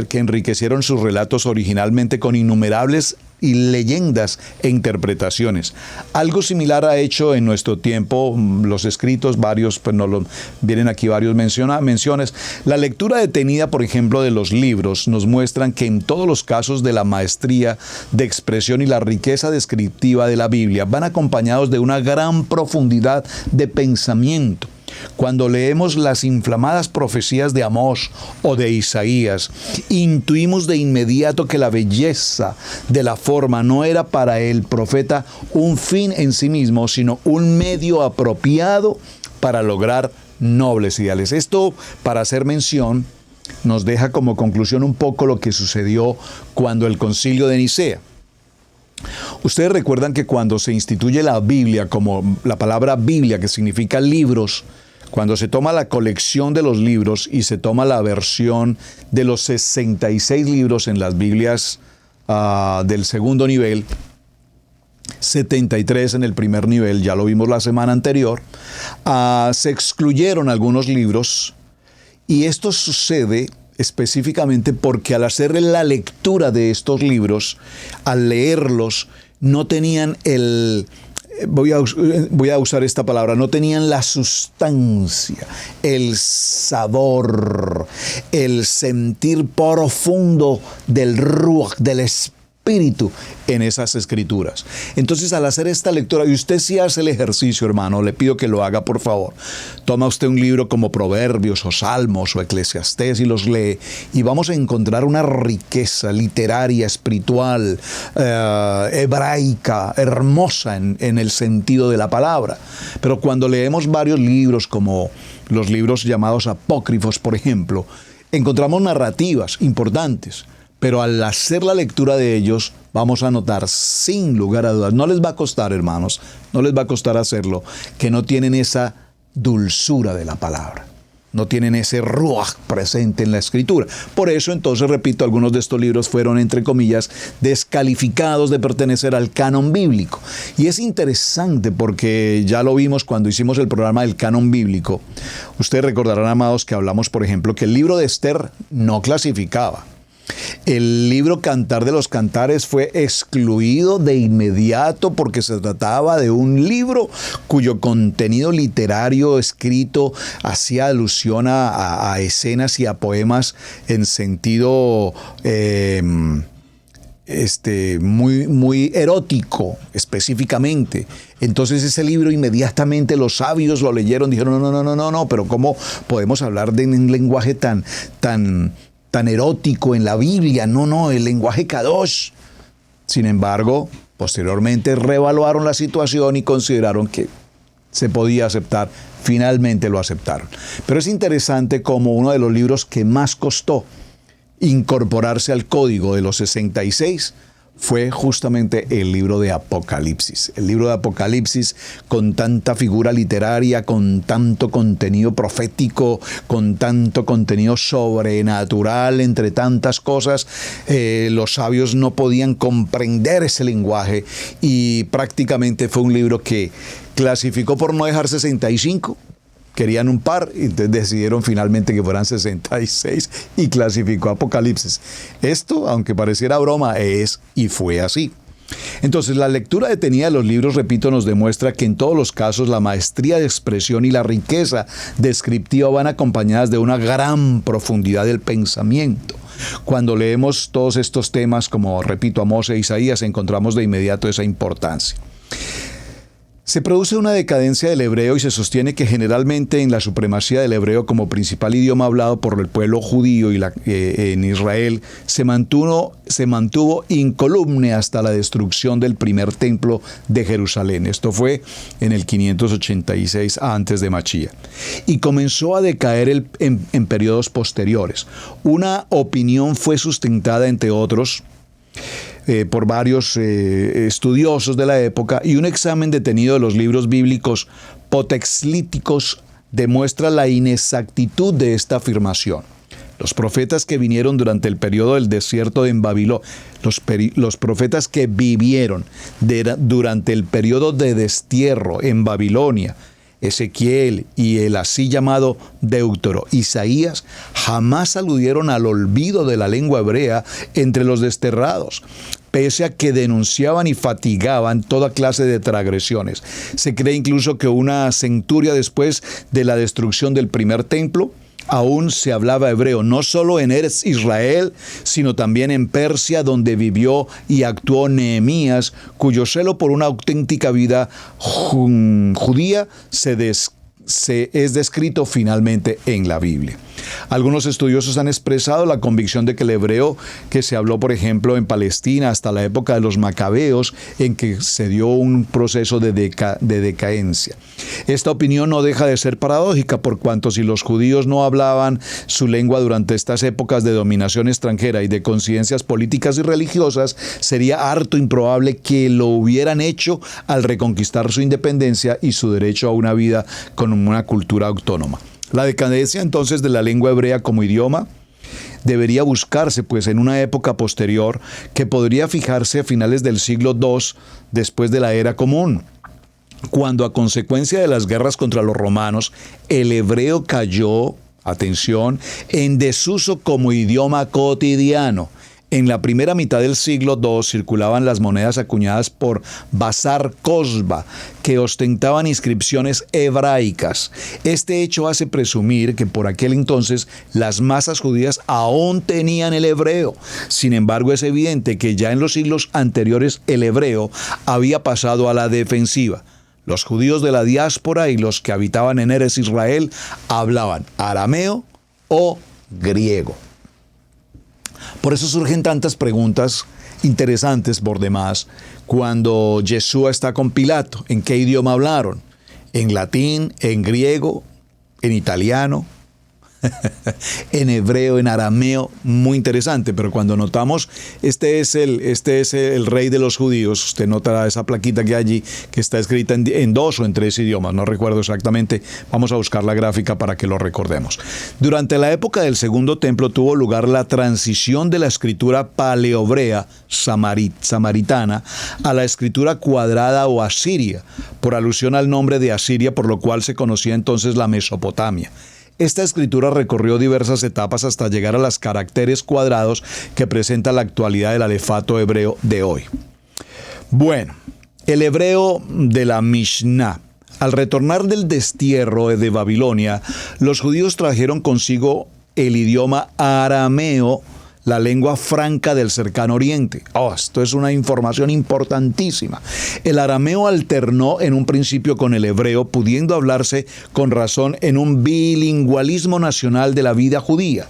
que enriquecieron sus relatos originalmente con innumerables y leyendas e interpretaciones. Algo similar ha hecho en nuestro tiempo los escritos, varios, pues vienen aquí varios menciones. La lectura detenida, por ejemplo, de los libros nos muestran que en todos los casos de la maestría de expresión y la riqueza descriptiva de la Biblia van acompañados de una gran profundidad de pensamiento. Cuando leemos las inflamadas profecías de Amós o de Isaías, intuimos de inmediato que la belleza de la forma no era para el profeta un fin en sí mismo, sino un medio apropiado para lograr nobles ideales. Esto, para hacer mención, nos deja como conclusión un poco lo que sucedió cuando el Concilio de Nicea. Ustedes recuerdan que cuando se instituye la Biblia, como la palabra Biblia, que significa libros, cuando se toma la colección de los libros y se toma la versión de los 66 libros en las Biblias del segundo nivel, 73 en el primer nivel, ya lo vimos la semana anterior, se excluyeron algunos libros, y esto sucede específicamente porque al hacer la lectura de estos libros, al leerlos, no tenían voy a usar esta palabra, no tenían la sustancia, el sabor, el sentir profundo del ruach, del espíritu en esas escrituras. Entonces, al hacer esta lectura, y usted sí hace el ejercicio, hermano, le pido que lo haga, por favor. Toma usted un libro como Proverbios o Salmos o Eclesiastés y los lee, y vamos a encontrar una riqueza literaria, espiritual, hebraica, hermosa en el sentido de la palabra. Pero cuando leemos varios libros, como los libros llamados apócrifos, por ejemplo, encontramos narrativas importantes. Pero al hacer la lectura de ellos, vamos a notar, sin lugar a dudas, no les va a costar, hermanos, no les va a costar hacerlo, que no tienen esa dulzura de la palabra. no tienen ese ruaj presente en la escritura. Por eso, entonces, repito, algunos de estos libros fueron, entre comillas, descalificados de pertenecer al canon bíblico. Y es interesante porque ya lo vimos cuando hicimos el programa del canon bíblico. Ustedes recordarán, amados, que hablamos, por ejemplo, que el libro de Esther no clasificaba. El libro Cantar de los Cantares fue excluido de inmediato porque se trataba de un libro cuyo contenido literario escrito hacía alusión a escenas y a poemas en sentido muy erótico específicamente. Entonces ese libro inmediatamente los sabios lo leyeron, dijeron no, pero ¿cómo podemos hablar de un lenguaje tan erótico en la Biblia? No, el lenguaje kadosh. Sin embargo, posteriormente reevaluaron la situación y consideraron que se podía aceptar. Finalmente lo aceptaron. Pero es interesante como uno de los libros que más costó incorporarse al código de los 66 fue justamente el libro de Apocalipsis. El libro de Apocalipsis, con tanta figura literaria, con tanto contenido profético, con tanto contenido sobrenatural, entre tantas cosas, los sabios no podían comprender ese lenguaje y prácticamente fue un libro que clasificó por no dejar 65. Querían un par, y entonces decidieron finalmente que fueran 66 y clasificó Apocalipsis. Esto, aunque pareciera broma, es y fue así. Entonces, la lectura detenida de los libros, repito, nos demuestra que en todos los casos la maestría de expresión y la riqueza descriptiva van acompañadas de una gran profundidad del pensamiento. Cuando leemos todos estos temas, como repito, Amós e Isaías, encontramos de inmediato esa importancia. Se produce una decadencia del hebreo y se sostiene que generalmente en la supremacía del hebreo como principal idioma hablado por el pueblo judío y en Israel se mantuvo incolume hasta la destrucción del primer templo de Jerusalén. Esto fue en el 586 antes de Machía. Y comenzó a decaer en periodos posteriores. Una opinión fue sustentada, entre otros, por varios estudiosos de la época, y un examen detenido de los libros bíblicos potexlíticos demuestra la inexactitud de esta afirmación. Los profetas que vinieron durante el periodo del desierto en Babilonia, los profetas que vivieron durante el periodo de destierro en Babilonia, Ezequiel y el así llamado Deutero Isaías, jamás aludieron al olvido de la lengua hebrea entre los desterrados, pese a que denunciaban y fatigaban toda clase de transgresiones. Se cree incluso que una centuria después de la destrucción del primer templo, aún se hablaba hebreo, no solo en Eretz Israel, sino también en Persia, donde vivió y actuó Nehemías, cuyo celo por una auténtica vida judía es descrito finalmente en la Biblia. Algunos estudiosos han expresado la convicción de que el hebreo que se habló, por ejemplo, en Palestina hasta la época de los macabeos, en que se dio un proceso de decadencia. Esta opinión no deja de ser paradójica, por cuanto si los judíos no hablaban su lengua durante estas épocas de dominación extranjera y de coincidencias políticas y religiosas, sería harto improbable que lo hubieran hecho al reconquistar su independencia y su derecho a una vida con una cultura autónoma. La decadencia entonces de la lengua hebrea como idioma debería buscarse pues en una época posterior que podría fijarse a finales del siglo II después de la era común, cuando a consecuencia de las guerras contra los romanos el hebreo cayó, atención, en desuso como idioma cotidiano. En la primera mitad del siglo II circulaban las monedas acuñadas por Bazar Cosba, que ostentaban inscripciones hebraicas. Este hecho hace presumir que por aquel entonces las masas judías aún tenían el hebreo. Sin embargo, es evidente que ya en los siglos anteriores el hebreo había pasado a la defensiva. Los judíos de la diáspora y los que habitaban en Eretz Israel hablaban arameo o griego. Por eso surgen tantas preguntas interesantes por demás cuando Yeshua está con Pilato. ¿En qué idioma hablaron? ¿En latín? ¿En griego? ¿En italiano? en hebreo, en arameo, muy interesante, pero cuando notamos, este es el rey de los judíos, usted nota esa plaquita que hay allí, que está escrita en 2 o en 3 idiomas, no recuerdo exactamente, vamos a buscar la gráfica para que lo recordemos. Durante la época del Segundo Templo tuvo lugar la transición de la escritura paleohebrea samaritana a la escritura cuadrada o asiria, por alusión al nombre de Asiria, por lo cual se conocía entonces la Mesopotamia. Esta escritura recorrió diversas etapas hasta llegar a los caracteres cuadrados que presenta la actualidad del alefato hebreo de hoy. Bueno, el hebreo de la Mishnah. Al retornar del destierro de Babilonia, los judíos trajeron consigo el idioma arameo, la lengua franca del cercano oriente. Esto es una información importantísima. El arameo alternó en un principio con el hebreo, pudiendo hablarse con razón en un bilingüismo nacional de la vida judía.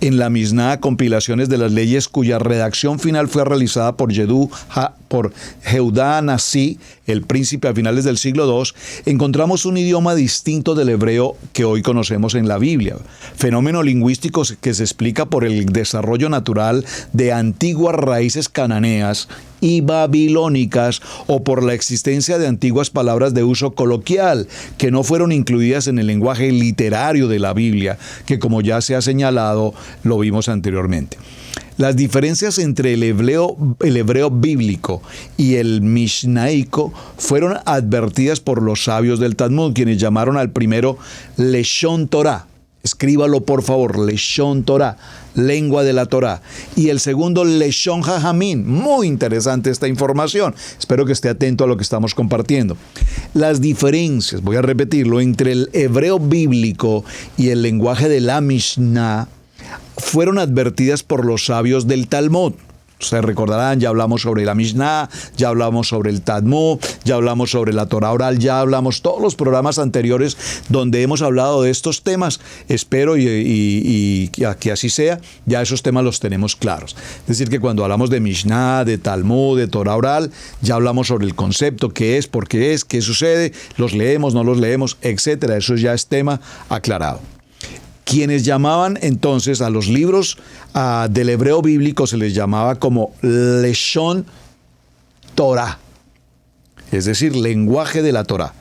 En la Mishnah, compilaciones de las leyes cuya redacción final fue realizada por Yehudá Nasi, el príncipe a finales del siglo II, encontramos un idioma distinto del hebreo que hoy conocemos en la Biblia. Fenómeno lingüístico que se explica por el desarrollo natural de antiguas raíces cananeas y babilónicas o por la existencia de antiguas palabras de uso coloquial que no fueron incluidas en el lenguaje literario de la Biblia, que como ya se ha señalado, lo vimos anteriormente. Las diferencias entre el hebreo bíblico y el mishnaico fueron advertidas por los sabios del Talmud, quienes llamaron al primero Leshon Torah. Escríbalo por favor, Leshon Torah, lengua de la Torah. Y el segundo, Leshon Jajamín. Muy interesante esta información. Espero que esté atento a lo que estamos compartiendo. Las diferencias, voy a repetirlo, entre el hebreo bíblico y el lenguaje de la Mishnah fueron advertidas por los sabios del Talmud. Ustedes recordarán, ya hablamos sobre la Mishnah, ya hablamos sobre el Talmud, ya hablamos sobre la Torah oral, ya hablamos todos los programas anteriores donde hemos hablado de estos temas. Espero y que así sea, ya esos temas los tenemos claros. Es decir, que cuando hablamos de Mishnah, de Talmud, de Torah oral, ya hablamos sobre el concepto, qué es, por qué es, qué sucede, los leemos, no los leemos, etcétera. Eso ya es tema aclarado. Quienes llamaban entonces a los libros del hebreo bíblico se les llamaba como Leshon Torah, es decir, lenguaje de la Torah.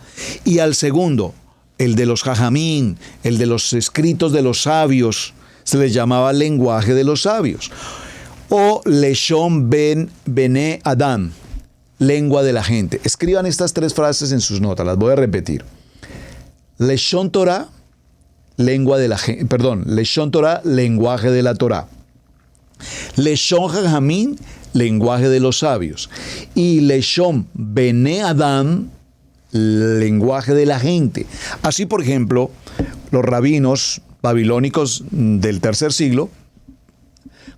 Y al segundo, el de los Jajamín, el de los escritos de los sabios, se les llamaba lenguaje de los sabios. O Leshon Bene Adam, lengua de la gente. Escriban estas 3 frases en sus notas, las voy a repetir. Leshon Torah, Leshon Torah, lenguaje de la Torah. Leshon Jajamín, lenguaje de los sabios. Y Leshon Bene Adam, lenguaje de la gente. Así, por ejemplo, los rabinos babilónicos del tercer siglo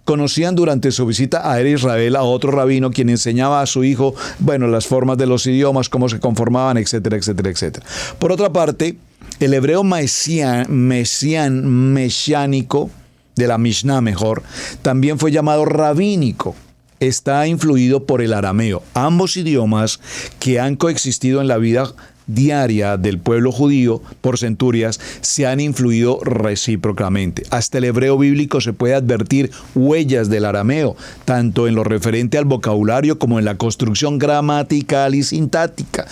conocían durante su visita a Israel a otro rabino quien enseñaba a su hijo, las formas de los idiomas, cómo se conformaban, etcétera, etcétera, etcétera. Por otra parte, el hebreo mesiánico, de la Mishnah mejor, también fue llamado rabínico. Está influido por el arameo. Ambos idiomas que han coexistido en la vida diaria del pueblo judío por centurias se han influido recíprocamente. Hasta el hebreo bíblico se puede advertir huellas del arameo, tanto en lo referente al vocabulario como en la construcción gramatical y sintáctica,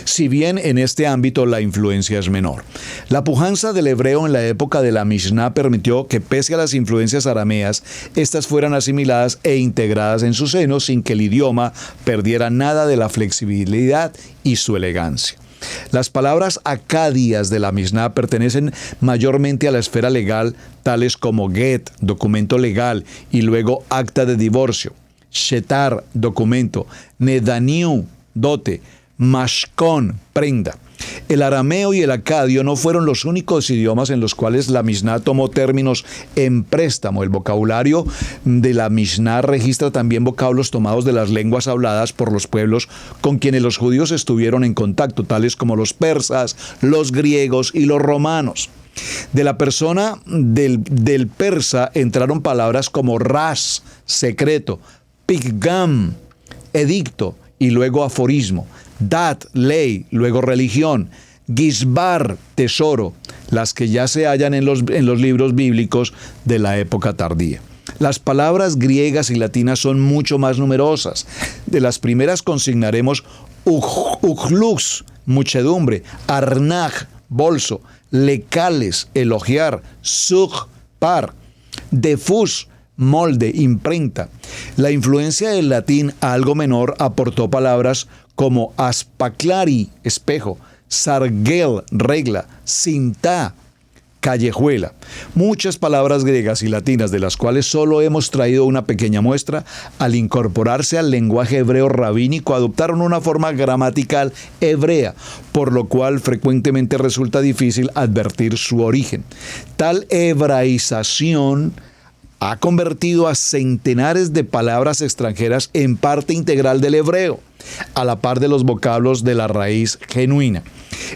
si bien en este ámbito la influencia es menor. La pujanza del hebreo en la época de la Mishnah permitió que, pese a las influencias arameas, estas fueran asimiladas e integradas en su seno sin que el idioma perdiera nada de la flexibilidad y su elegancia. Las palabras acadias de la Mishnah pertenecen mayormente a la esfera legal, tales como get, documento legal, y luego acta de divorcio, shetar, documento, nedaniu, dote, mashkon, prenda. El arameo y el acadio no fueron los únicos idiomas en los cuales la Mishnah tomó términos en préstamo. El vocabulario de la Mishnah registra también vocablos tomados de las lenguas habladas por los pueblos con quienes los judíos estuvieron en contacto, tales como los persas, los griegos y los romanos. De la persona del persa entraron palabras como ras, secreto, pigam, edicto, y luego aforismo, dat, ley, luego religión, gizbar, tesoro, las que ya se hallan en los libros bíblicos de la época tardía. Las palabras griegas y latinas son mucho más numerosas. De las primeras consignaremos ujlux, muchedumbre, arnaj, bolso, lecales, elogiar, sug, par, defus, molde, imprenta. La influencia del latín a algo menor aportó palabras como aspaclari, espejo, sargel, regla, cinta, callejuela. Muchas palabras griegas y latinas, de las cuales solo hemos traído una pequeña muestra, al incorporarse al lenguaje hebreo rabínico, adoptaron una forma gramatical hebrea, por lo cual frecuentemente resulta difícil advertir su origen. Tal hebraización ha convertido a centenares de palabras extranjeras en parte integral del hebreo, a la par de los vocablos de la raíz genuina.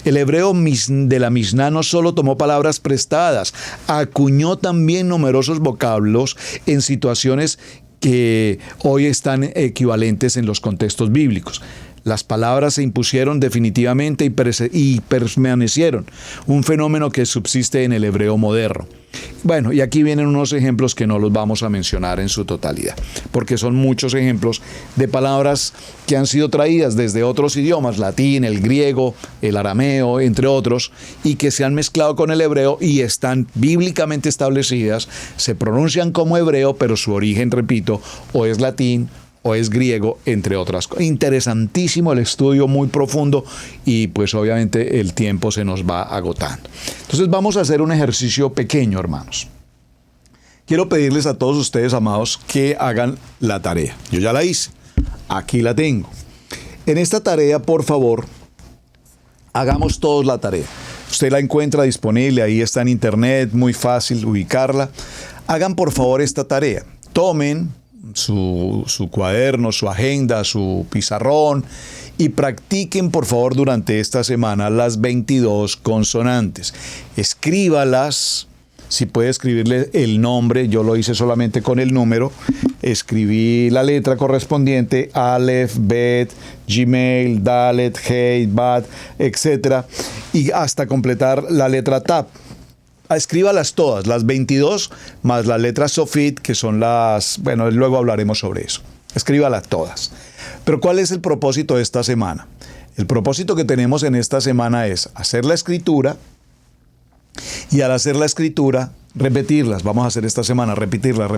El hebreo de la Misná no solo tomó palabras prestadas, acuñó también numerosos vocablos en situaciones que hoy están equivalentes en los contextos bíblicos. Las palabras se impusieron definitivamente y permanecieron, un fenómeno que subsiste en el hebreo moderno. Bueno, y aquí vienen unos ejemplos que no los vamos a mencionar en su totalidad, porque son muchos ejemplos de palabras que han sido traídas desde otros idiomas, latín, el griego, el arameo, entre otros, y que se han mezclado con el hebreo y están bíblicamente establecidas, se pronuncian como hebreo, pero su origen, repito, o es latín o es griego, entre otras cosas. Interesantísimo el estudio, muy profundo, y pues obviamente el tiempo se nos va agotando. Entonces vamos a hacer un ejercicio pequeño, hermanos. Quiero pedirles a todos ustedes, amados, que hagan la tarea. Yo ya la hice, aquí la tengo. En esta tarea, por favor, hagamos todos la tarea. Usted la encuentra disponible, ahí está en internet, muy fácil ubicarla. Hagan por favor esta tarea. Tomen su cuaderno, su agenda, su pizarrón y practiquen por favor durante esta semana las 22 consonantes. Escríbalas, si puede escribirle el nombre, yo lo hice solamente con el número, escribí la letra correspondiente, Aleph, Bet, Gimel, Dalet, Hei, Bat, etc. y hasta completar la letra Tap. Escríbalas todas, las 22, más la letra Sofit, que son las... Bueno, luego hablaremos sobre eso. Escríbalas todas. Pero ¿cuál es el propósito de esta semana? El propósito que tenemos en esta semana es hacer la escritura y al hacer la escritura, repetirlas. Vamos a hacer esta semana, repetirlas.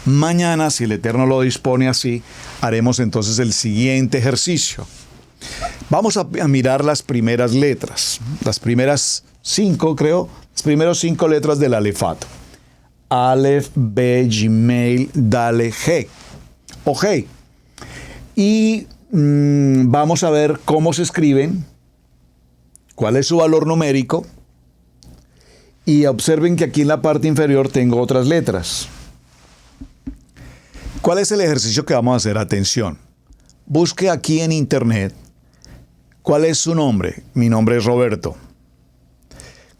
Mañana, si el Eterno lo dispone así, haremos entonces el siguiente ejercicio. Vamos a mirar las primeras letras, las primeras 5, creo, las primeras 5 letras del alefato. Aleph, Bet, Gimel, Dalet, He o Hei. Y vamos a ver cómo se escriben, cuál es su valor numérico. Y observen que aquí en la parte inferior tengo otras letras. ¿Cuál es el ejercicio que vamos a hacer? Atención. Busque aquí en internet cuál es su nombre. Mi nombre es Roberto.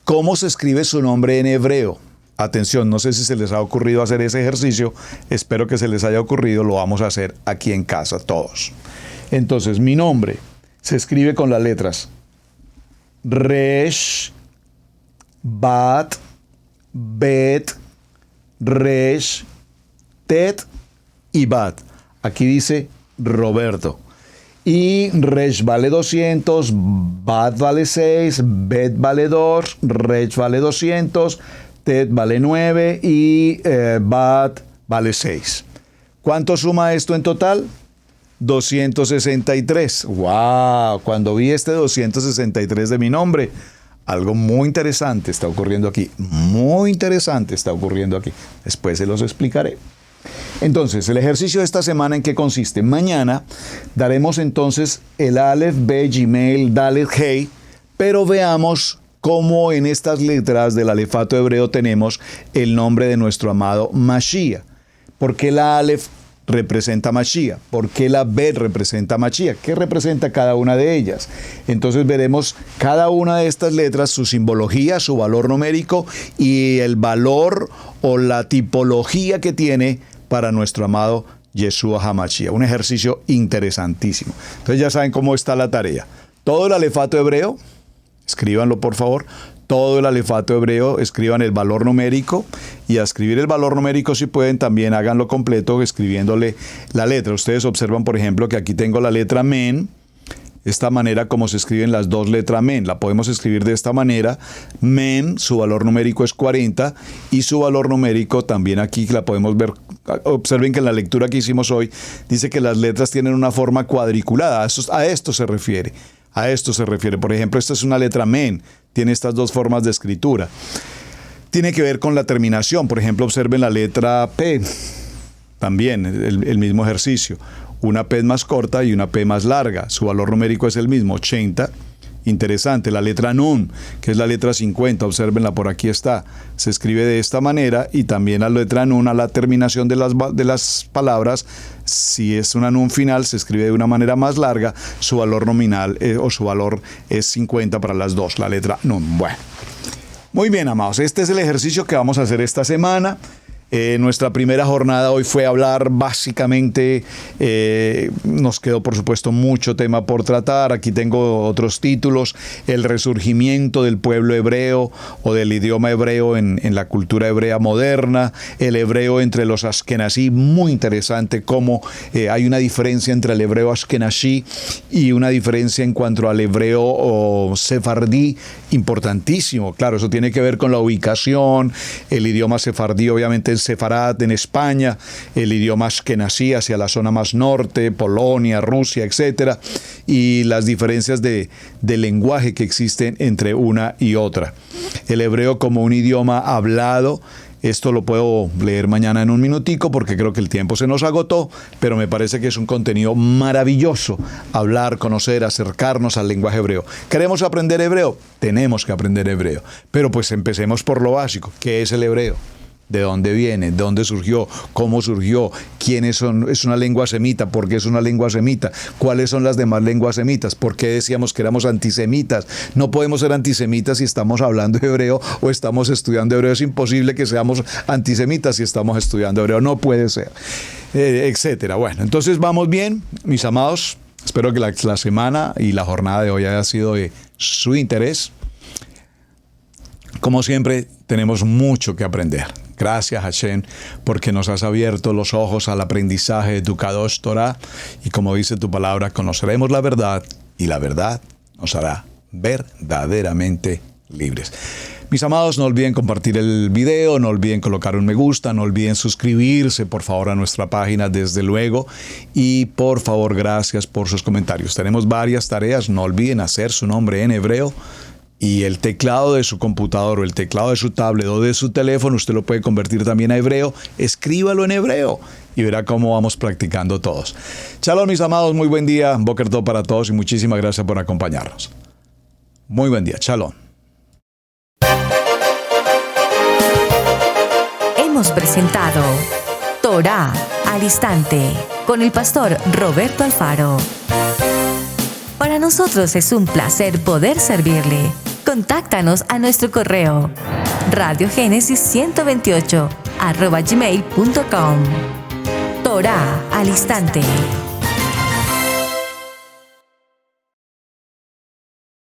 ¿Cómo se escribe su nombre en hebreo? Atención, no sé si se les ha ocurrido hacer ese ejercicio. Espero que se les haya ocurrido. Lo vamos a hacer aquí en casa todos. Entonces, mi nombre se escribe con las letras Resh, Bat, Bet, Resh, Tet y Bat. Aquí dice Roberto. Y Resh vale 200, Bat vale 6, Bet vale 2, Resh vale 200, Tet vale 9 y Bat vale 6. ¿Cuánto suma esto en total? 263. ¡Wow! Cuando vi este 263 de mi nombre, algo muy interesante está ocurriendo aquí. Muy interesante está ocurriendo aquí. Después se los explicaré. Entonces, el ejercicio de esta semana, ¿en qué consiste? Mañana daremos entonces el Aleph, Bet, Gimel, Dalet, Hei, pero veamos cómo en estas letras del alefato hebreo tenemos el nombre de nuestro amado Mashiach. ¿Por qué la Aleph representa Mashiach? ¿Por qué la Bet representa Mashiach? ¿Qué representa cada una de ellas? Entonces veremos cada una de estas letras, su simbología, su valor numérico y el valor o la tipología que tiene para nuestro amado Yeshua HaMashiach. Un ejercicio interesantísimo. Entonces ya saben cómo está la tarea. Todo el alefato hebreo, Escríbanlo, por favor. Todo el alefato hebreo, escriban el valor numérico, y a escribir el valor numérico, si pueden, también háganlo completo escribiéndole la letra. Ustedes observan, por ejemplo, que aquí tengo la letra men, esta manera como se escriben las dos letras men. La podemos escribir de esta manera. Men, su valor numérico es 40, y su valor numérico también aquí la podemos ver. Observen que en la lectura que hicimos hoy dice que las letras tienen una forma cuadriculada. A esto se refiere. A esto se refiere. Por ejemplo, esta es una letra men. Tiene estas dos formas de escritura. Tiene que ver con la terminación. Por ejemplo, observen la letra P. También el mismo ejercicio. Una P más corta y una P más larga. Su valor numérico es el mismo, 80. Interesante. La letra Nun, que es la letra 50, obsérvenla, por aquí está. Se escribe de esta manera, y también la letra Nun a la terminación de las palabras, si es una Nun final, se escribe de una manera más larga. Su valor nominal o su valor es 50 para las dos, la letra Nun. Bueno, muy bien, amados. Este es el ejercicio que vamos a hacer esta semana. Nuestra primera jornada hoy fue hablar básicamente, nos quedó por supuesto mucho tema por tratar. Aquí tengo otros títulos: el resurgimiento del pueblo hebreo o del idioma hebreo en la cultura hebrea moderna, el hebreo entre los askenazí, muy interesante cómo hay una diferencia entre el hebreo askenazí y una diferencia en cuanto al hebreo o sefardí, importantísimo. Claro, eso tiene que ver con la ubicación. El idioma sefardí obviamente es Sefarad en España, el idioma ashkenazí hacia la zona más norte, Polonia, Rusia, etcétera, y las diferencias de lenguaje que existen entre una y otra. El hebreo como un idioma hablado, esto lo puedo leer mañana en un minutico porque creo que el tiempo se nos agotó, pero me parece que es un contenido maravilloso hablar, conocer, acercarnos al lenguaje hebreo. ¿Queremos aprender hebreo? Tenemos que aprender hebreo, pero pues empecemos por lo básico. ¿Qué es el hebreo? ¿De dónde viene? ¿De dónde surgió? ¿Cómo surgió? ¿Quiénes son? ¿Es una lengua semita? ¿Por qué es una lengua semita? ¿Cuáles son las demás lenguas semitas? ¿Por qué decíamos que éramos antisemitas? No podemos ser antisemitas si estamos hablando hebreo o estamos estudiando hebreo. Es imposible que seamos antisemitas si estamos estudiando hebreo. No puede ser. Etcétera. Bueno, entonces vamos bien, mis amados. Espero que la semana y la jornada de hoy haya sido de su interés. Como siempre, tenemos mucho que aprender. Gracias, Hashem, porque nos has abierto los ojos al aprendizaje de tu Kadosh Torah, y como dice tu palabra, conoceremos la verdad, y la verdad nos hará verdaderamente libres. Mis amados, no olviden compartir el video, no olviden colocar un me gusta, no olviden suscribirse, por favor, a nuestra página, desde luego, y por favor, gracias por sus comentarios. Tenemos varias tareas, no olviden hacer su nombre en hebreo, y el teclado de su computador o el teclado de su tablet o de su teléfono, usted lo puede convertir también a hebreo. Escríbalo en hebreo y verá cómo vamos practicando todos. Shalom, mis amados, muy buen día. Boker Tov para todos y muchísimas gracias por acompañarnos. Muy buen día. Shalom. Hemos presentado Torah al Instante con el pastor Roberto Alfaro. Para nosotros es un placer poder servirle. Contáctanos a nuestro correo radiogenesis128@gmail.com. Torah al Instante.